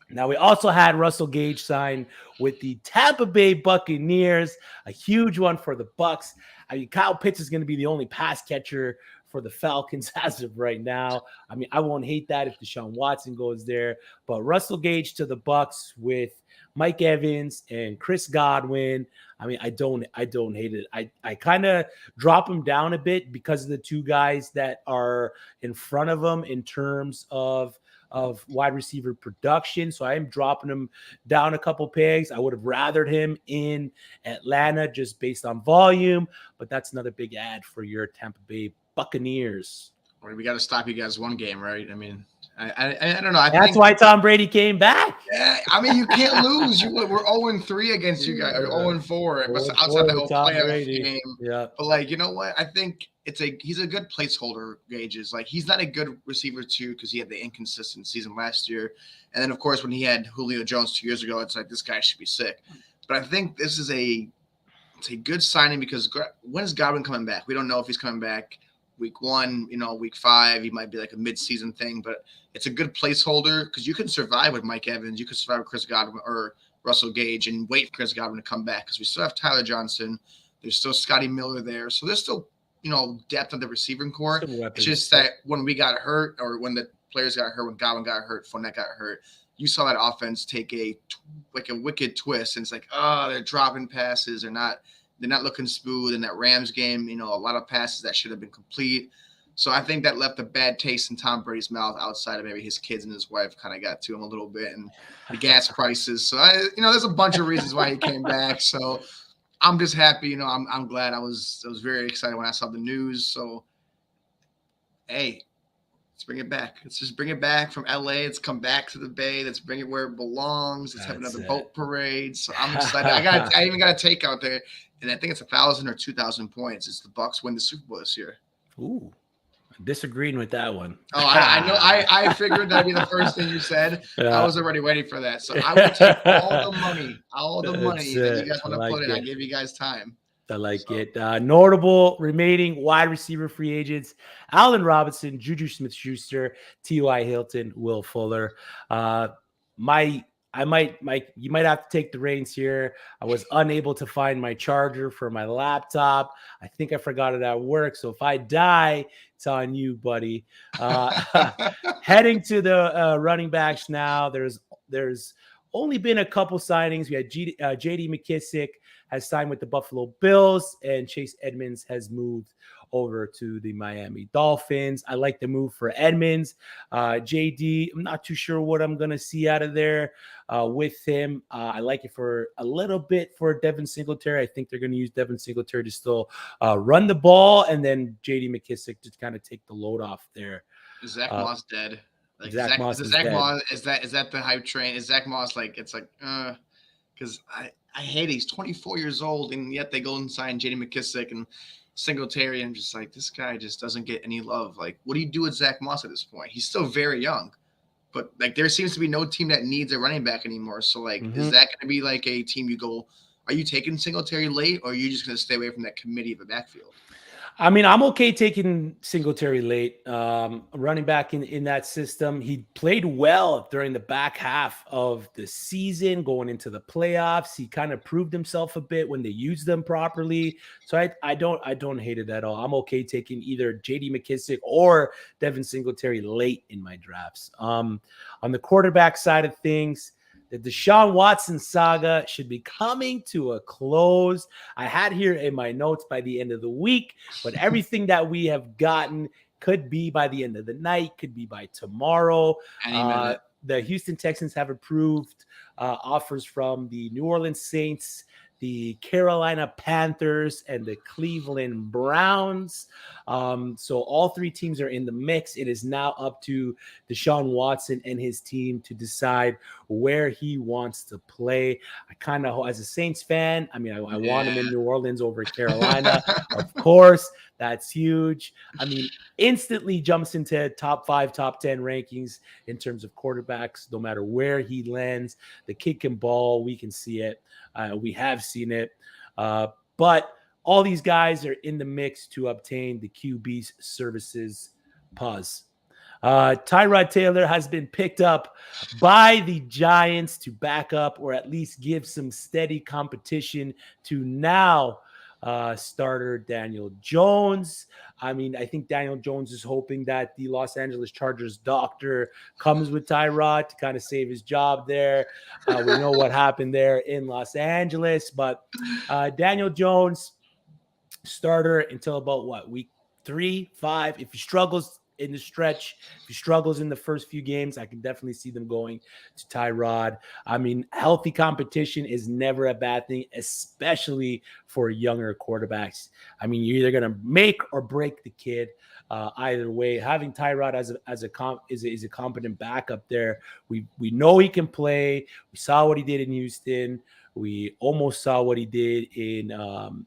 Now, we also had Russell Gage sign with the Tampa Bay Buccaneers, a huge one for the Bucs. I mean, Kyle Pitts is going to be the only pass catcher for the Falcons as of right now. I mean, I won't hate that if Deshaun Watson goes there, but Russell Gage to the Bucs with Mike Evans and Chris Godwin. I mean, I don't hate it. I kind of drop him down a bit because of the two guys that are in front of him in terms of wide receiver production. So I am dropping him down a couple pegs. I would have rathered him in Atlanta just based on volume, but that's another big ad for your Tampa Bay Buccaneers. We got to stop you guys one game, right? I mean, I don't know. That's why Tom Brady came back. Yeah, I mean, you can't lose. We're 0-3 against you guys, or 0-4 outside the whole playoff game. Yeah. But like, you know what? I think he's a good placeholder. Gages, like, he's not a good receiver too because he had the inconsistent season last year, and then of course when he had Julio Jones 2 years ago, it's like this guy should be sick. But I think this is a good signing because when is Godwin coming back? We don't know if he's coming back week 1, week 5. He might be like a mid-season thing, but it's a good placeholder because you can survive with Mike Evans. You can survive with Chris Godwin or Russell Gage and wait for Chris Godwin to come back because we still have Tyler Johnson. There's still Scotty Miller there. So there's still, depth of the receiving core. It's just that when we got hurt or when the players got hurt, when Godwin got hurt, Fournette got hurt, you saw that offense take a wicked twist. And it's like, they're dropping passes. They're not looking smooth. In that Rams game, a lot of passes that should have been complete. So I think that left a bad taste in Tom Brady's mouth outside of maybe his kids and his wife kind of got to him a little bit and the gas prices. So, there's a bunch of reasons why he came back. So I'm just happy. I'm glad. I was very excited when I saw the news. So, hey, let's bring it back. Let's just bring it back from LA. Let's come back to the Bay. Let's bring it where it belongs. Let's have another boat parade. So I'm excited. I even got a take out there. And I think it's 1,000 or 2,000 points. It's the Bucs win the Super Bowl this year. Ooh, disagreeing with that one. Oh, I know. I figured that'd be the first thing you said. Yeah. I was already waiting for that. So I will take all the money that you guys want to put in. I give you guys time. I like it. Notable remaining wide receiver free agents: Allen Robinson, Juju Smith-Schuster, T.Y. Hilton, Will Fuller. You might have to take the reins here. I was unable to find my charger for my laptop. I think I forgot it at work. So if I die, it's on you, buddy. Heading to the running backs now. There's only been a couple signings. We had J.D. McKissick has signed with the Buffalo Bills, and Chase Edmonds has moved over to the Miami Dolphins. I like the move for Edmonds. JD, I'm not too sure what I'm going to see out of there with him. I like it for a little bit for Devin Singletary. I think they're going to use Devin Singletary to still run the ball, and then JD McKissick to kind of take the load off there. Is Zach Moss dead? Like, Zach Moss is dead. Is that the hype train? Is Zach Moss because I hate it. He's 24 years old, and yet they go and sign J.D. McKissick and Singletary. I'm just like, this guy just doesn't get any love. Like, what do you do with Zach Moss at this point? He's still very young, but like, there seems to be no team that needs a running back anymore. So like, is that going to be like a team you go, are you taking Singletary late, or are you just going to stay away from that committee of a backfield? I mean, I'm okay taking Singletary late. Running back in that system. He played well during the back half of the season, going into the playoffs. He kind of proved himself a bit when they used them properly. So I don't hate it at all. I'm okay taking either J.D. McKissick or Devin Singletary late in my drafts. On the quarterback side of things, the Deshaun Watson saga should be coming to a close. I had here in my notes by the end of the week, but everything that we have gotten could be by the end of the night, could be by tomorrow. The Houston Texans have approved offers from the New Orleans Saints, the Carolina Panthers, and the Cleveland Browns. So all three teams are in the mix. It is now up to Deshaun Watson and his team to decide where he wants to play. I kind of, as a Saints fan, I mean, I want him in New Orleans over Carolina. Of course, that's huge. I mean, instantly jumps into top 5, top 10 rankings in terms of quarterbacks, no matter where he lands. The kid can ball. We can see it. We have seen it. But all these guys are in the mix to obtain the QB's services. Pause. Tyrod Taylor has been picked up by the Giants to back up or at least give some steady competition to now starter Daniel Jones. I mean, I think Daniel Jones is hoping that the Los Angeles Chargers doctor comes with Tyrod to kind of save his job there. We know what happened there in Los Angeles, but Daniel Jones, starter until about what, week 3, 5. If he struggles in the stretch, if he struggles in the first few games, I can definitely see them going to Tyrod. I mean, healthy competition is never a bad thing, especially for younger quarterbacks. I mean, you're either going to make or break the kid. Either way, having Tyrod is a competent backup there. We know he can play. We saw what he did in Houston. We almost saw what he did in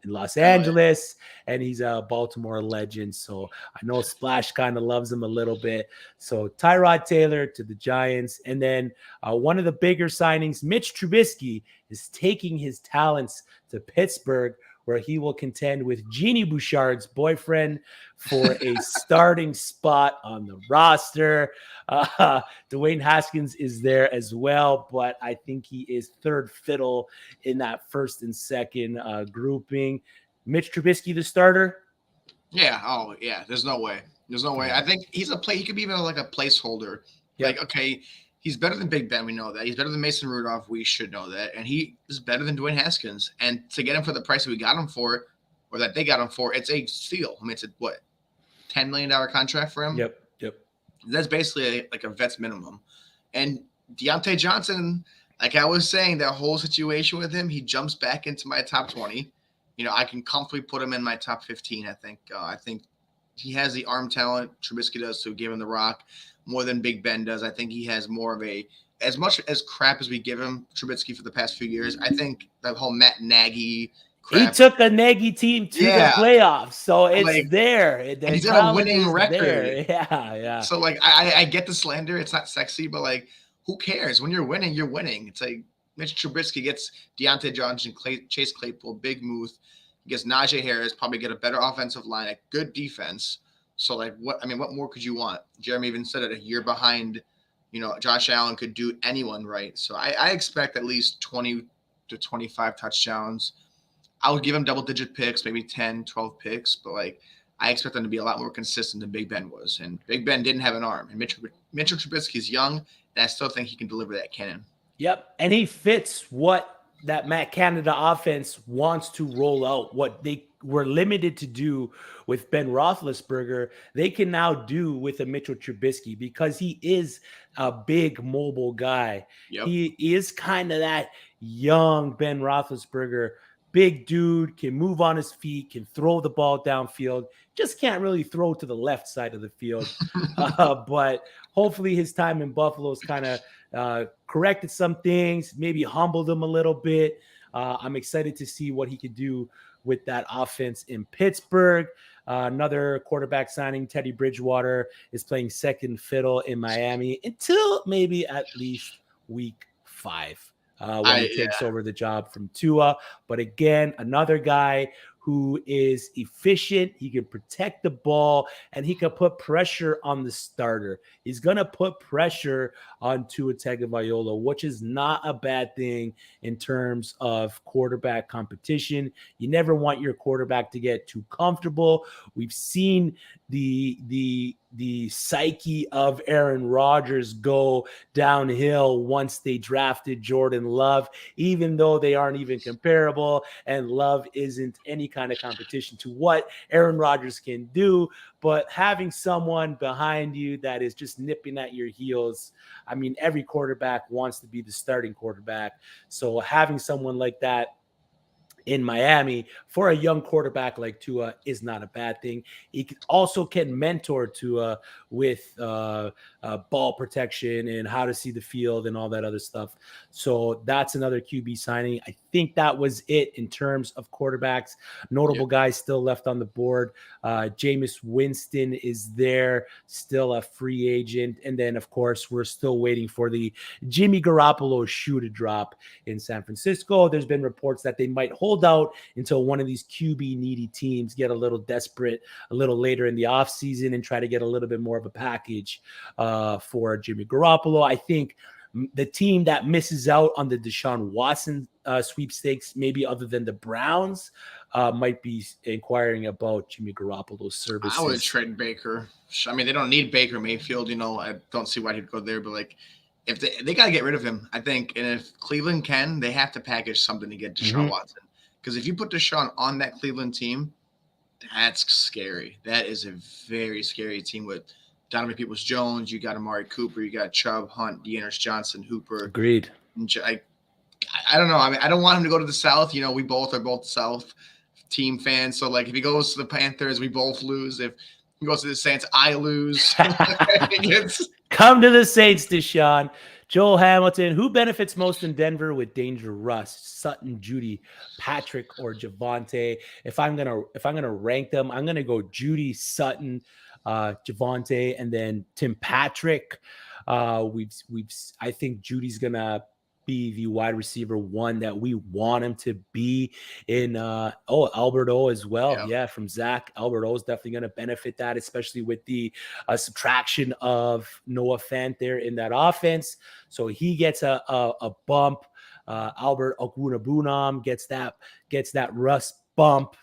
Los Angeles, and he's a Baltimore legend. So I know Splash kind of loves him a little bit. So Tyrod Taylor to the Giants. And then one of the bigger signings, Mitch Trubisky, is taking his talents to Pittsburgh, where he will contend with Jeannie Bouchard's boyfriend for a starting spot on the roster. Dwayne Haskins is there as well, but I think he is third fiddle in that first and second grouping. Mitch Trubisky, the starter? Yeah. Oh, yeah. There's no way. I think he could be even like a placeholder. Yep. Like, okay, he's better than Big Ben. We know that. He's better than Mason Rudolph. We should know that. And he is better than Dwayne Haskins. And to get him for the price that we got him for, or that they got him for, it's a steal. I mean, it's a, $10 million contract for him? Yep. That's basically like a vet's minimum. And Deontay Johnson, like I was saying, that whole situation with him, he jumps back into my top 20. You know, I can comfortably put him in my top 15, I think. I think he has the arm talent. Trubisky does to give him the rock more than Big Ben does. I think he has more of a, as much as crap as we give him Trubisky for the past few years, I think that whole Matt Nagy crap. He took a Nagy team to the playoffs, so it's like, there. And he's got a winning record. There. Yeah. So, like, I get the slander. It's not sexy, but, like, who cares? When you're winning, you're winning. It's like Mitch Trubisky gets Deontay Johnson, Chase Claypool, Big Muth. He gets Najee Harris, probably get a better offensive line, a good defense. So, like, what more could you want? Jeremy even said it, a year behind, Josh Allen could do anyone right. So I expect at least 20 to 25 touchdowns. I would give him double-digit picks, maybe 10, 12 picks. But, like, I expect them to be a lot more consistent than Big Ben was. And Big Ben didn't have an arm. And Mitchell Trubisky is young, and I still think he can deliver that cannon. Yep, and he fits what that Matt Canada offense wants to roll out, what they were limited to do with Ben Roethlisberger, they can now do with a Mitchell Trubisky because he is a big mobile guy. Yep. He is kind of that young Ben Roethlisberger, big dude, can move on his feet, can throw the ball downfield, just can't really throw to the left side of the field. But hopefully his time in Buffalo has kind of corrected some things, maybe humbled him a little bit. I'm excited to see what he could do with that offense in Pittsburgh. Another quarterback signing, Teddy Bridgewater, is playing second fiddle in Miami until maybe at least week 5 when he takes over the job from Tua. But again, another guy who is efficient. He can protect the ball, and he can put pressure on the starter. He's going to put pressure on Tua Tagovailoa, which is not a bad thing in terms of quarterback competition. You never want your quarterback to get too comfortable. We've seen the psyche of Aaron Rodgers go downhill once they drafted Jordan Love, even though they aren't even comparable, and Love isn't any kind of competition to what Aaron Rodgers can do. But having someone behind you that is just nipping at your heels, I mean, every quarterback wants to be the starting quarterback. So having someone like that in Miami for a young quarterback like Tua is not a bad thing. He also can mentor Tua with ball protection and how to see the field and all that other stuff. So that's another QB signing. I think that was it in terms of quarterbacks. Notable guys still left on the board. Jameis Winston is there, still a free agent. And then, of course, we're still waiting for the Jimmy Garoppolo shoe to drop in San Francisco. There's been reports that they might hold hold out until one of these QB needy teams get a little desperate a little later in the offseason and try to get a little bit more of a package for Jimmy Garoppolo. I think the team that misses out on the Deshaun Watson sweepstakes, maybe other than the Browns, might be inquiring about Jimmy Garoppolo's services. I would trade Baker. I mean, they don't need Baker Mayfield. I don't see why he'd go there. But if they got to get rid of him, I think. And if Cleveland can, they have to package something to get Deshaun Watson. Because if you put Deshaun on that Cleveland team, that's scary. That is a very scary team with Donovan Peoples-Jones. You got Amari Cooper. You got Chubb, Hunt, Dearness Johnson, Hooper. Agreed. I don't know. I mean, I don't want him to go to the South. We both are South team fans. So, if he goes to the Panthers, we both lose. If he goes to the Saints, I lose. Come to the Saints, Deshaun. Joel Hamilton, who benefits most in Denver with Danger Russ, Sutton, Judy, Patrick, or Javonte? If I'm gonna rank them, I'm gonna go Judy, Sutton, Javonte, and then Tim Patrick. I think Judy's gonna be the wide receiver one that we want him to be in. Albert O as well. Yeah, from Zach. Albert O is definitely going to benefit that, especially with the subtraction of Noah Fant there in that offense. So he gets a bump. Albert Okwunabunam gets that Russ bump.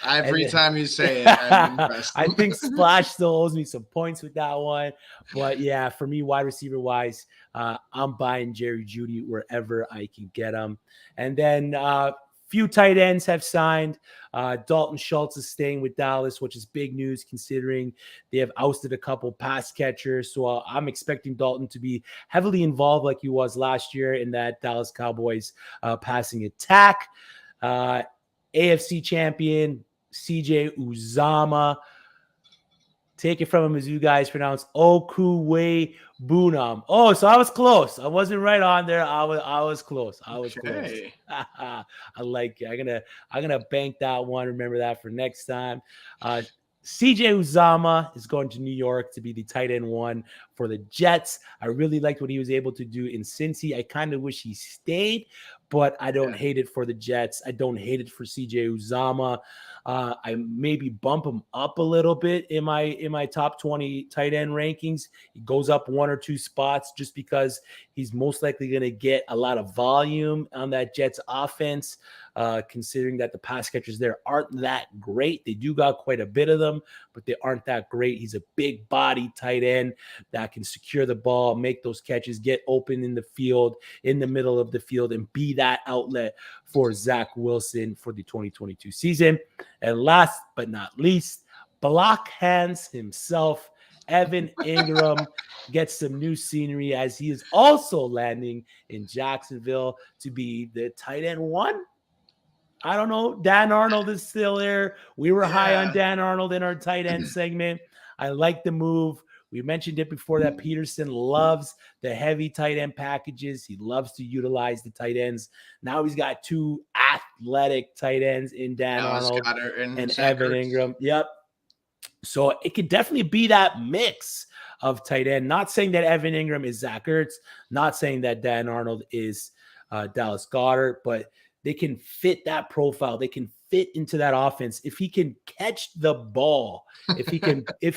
Every time you say it, I'm impressed. I think Splash still owes me some points with that one. But yeah, for me, wide receiver wise, I'm buying Jerry Jeudy wherever I can get him. And then few tight ends have signed. Dalton Schultz is staying with Dallas, which is big news considering they have ousted a couple pass catchers. So I'm expecting Dalton to be heavily involved like he was last year in that Dallas Cowboys passing attack. AFC champion CJ Uzama. Take it from him as you guys pronounce Okuwe Bunam. Oh, so I was close. I wasn't right on there. I was close. Close. I like it. I'm gonna bank that one. Remember that for next time. CJ Uzama is going to New York to be the tight end one for the Jets. I really liked what he was able to do in Cincy. I kind of wish he stayed, but I don't hate it for the Jets. I don't hate it for CJ Uzama. I maybe bump him up a little bit in my top 20 tight end rankings. He goes up one or two spots just because he's most likely going to get a lot of volume on that Jets offense, considering that the pass catchers there aren't that great. They do got quite a bit of them, but they aren't that great. He's a big body tight end that can secure the ball, make those catches, get open in the field, in the middle of the field, and be that outlet for Zach Wilson for the 2022 season. And last but not least, block hands himself, Evan Ingram gets some new scenery as he is also landing in Jacksonville to be the tight end one. I don't know. Dan Arnold is still there. We were high on Dan Arnold in our tight end segment. I like the move. We mentioned it before that Peterson loves the heavy tight end packages. He loves to utilize the tight ends. Now he's got two athletic tight ends in Dan Arnold and Evan Ingram. Yep. So it could definitely be that mix of tight end. Not saying that Evan Ingram is Zach Ertz. Not saying that Dan Arnold is Dallas Goedert, but they can fit that profile. They can fit into that offense if he can catch the ball, if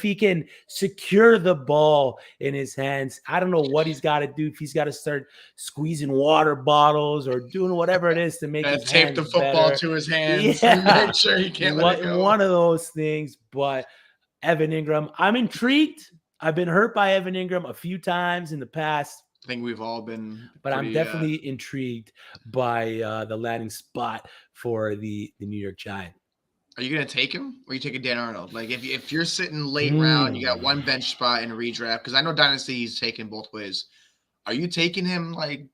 he can secure the ball in his hands. I don't know what he's got to do, if he's got to start squeezing water bottles or doing whatever it is to make his tape hands the football better. to his hands and make sure he can't let it go. One of those things. But Evan Ingram, I'm intrigued. I've been hurt by Evan Ingram a few times in the past. I think we've all been, but I'm definitely intrigued by the landing spot for the New York Giants. Are you going to take him, or are you taking Dan Arnold? Like, if you're sitting late round, you got one bench spot in a redraft, because I know Dynasty he's taken both ways. Are you taking him like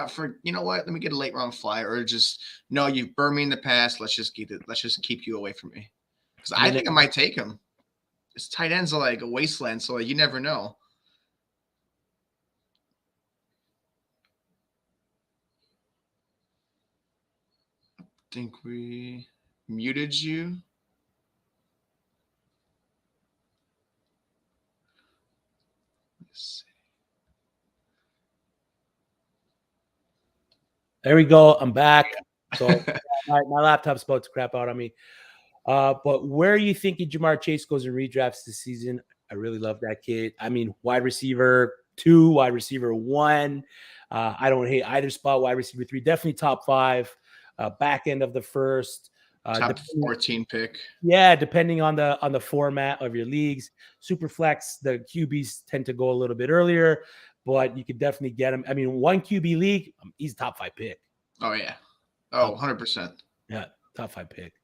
for, you know what? Let me get a late round flyer, or just no, you've burned me in the past. Let's just keep you away from me, because I think I might take him. His tight ends are like a wasteland, so you never know. I think we muted you. Let's see. There we go. I'm back. So my laptop's about to crap out on me. But where are you thinking Jamar Chase goes in redrafts this season? I really love that kid. I mean, wide receiver 2, wide receiver 1. I don't hate either spot. Wide receiver 3, definitely top 5. Back end of the first. Top 14 pick. Yeah, depending on the format of your leagues. Super flex, the QBs tend to go a little bit earlier, but you could definitely get him. I mean, one QB league, he's a top 5 pick. Oh, yeah. Oh, 100%. Yeah, top 5 pick.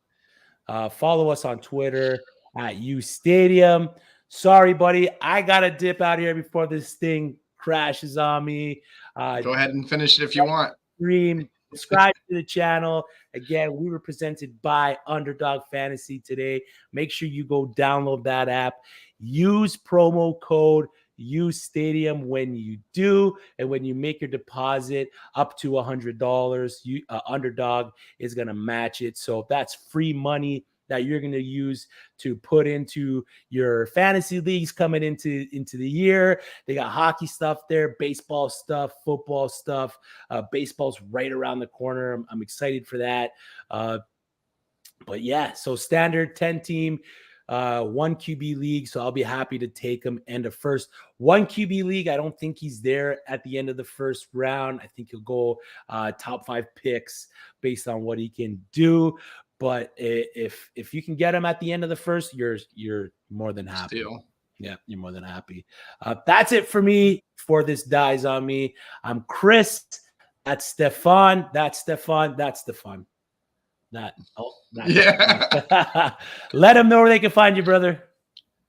Follow us on Twitter at uSTADIUM. Sorry, buddy. I got to dip out here before this thing crashes on me. Go ahead and finish it if you want. Stream. Subscribe to the channel. Again, we were presented by Underdog Fantasy today. Make sure you go download that app. Use promo code uSTADIUM when you do, and when you make your deposit up to $100, Underdog is going to match it. So that's free money that you're going to use to put into your fantasy leagues coming into the year. They got hockey stuff there, baseball stuff, football stuff. Baseball's right around the corner. I'm excited for that. But yeah, so standard 10-team, 1 QB league. So I'll be happy to take him end of first. 1 QB league, I don't think he's there at the end of the first round. I think he'll go top 5 picks based on what he can do. But if you can get him at the end of the first, you're more than happy. Still. Yeah, you're more than happy. That's it for me for this Dies on Me. I'm Chris. That's Stefan. That's Stefan. That's Stefan. Yeah. Let them know where they can find you, brother.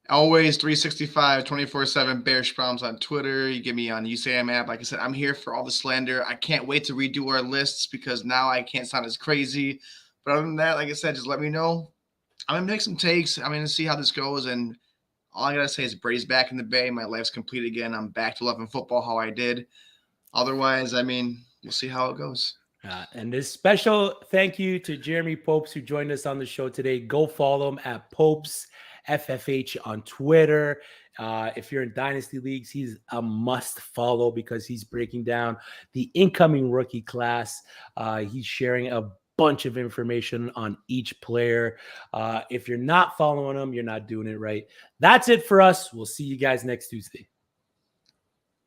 Always 365, 24/7 Bearish Problems on Twitter. You get me on uSTADIUM app. Like I said, I'm here for all the slander. I can't wait to redo our lists because now I can't sound as crazy. But other than that, like I said, just let me know. I'm going to make some takes. I'm going to see how this goes. And all I got to say is Brady's back in the Bay. My life's complete again. I'm back to loving football how I did. Otherwise, I mean, we'll see how it goes. And this special thank you to Jeremy Popes, who joined us on the show today. Go follow him at Popes FFH on Twitter. If you're in Dynasty Leagues, he's a must follow because he's breaking down the incoming rookie class. He's sharing a bunch of information on each player. If you're not following him, you're not doing it right. That's it for us. We'll see you guys next Tuesday.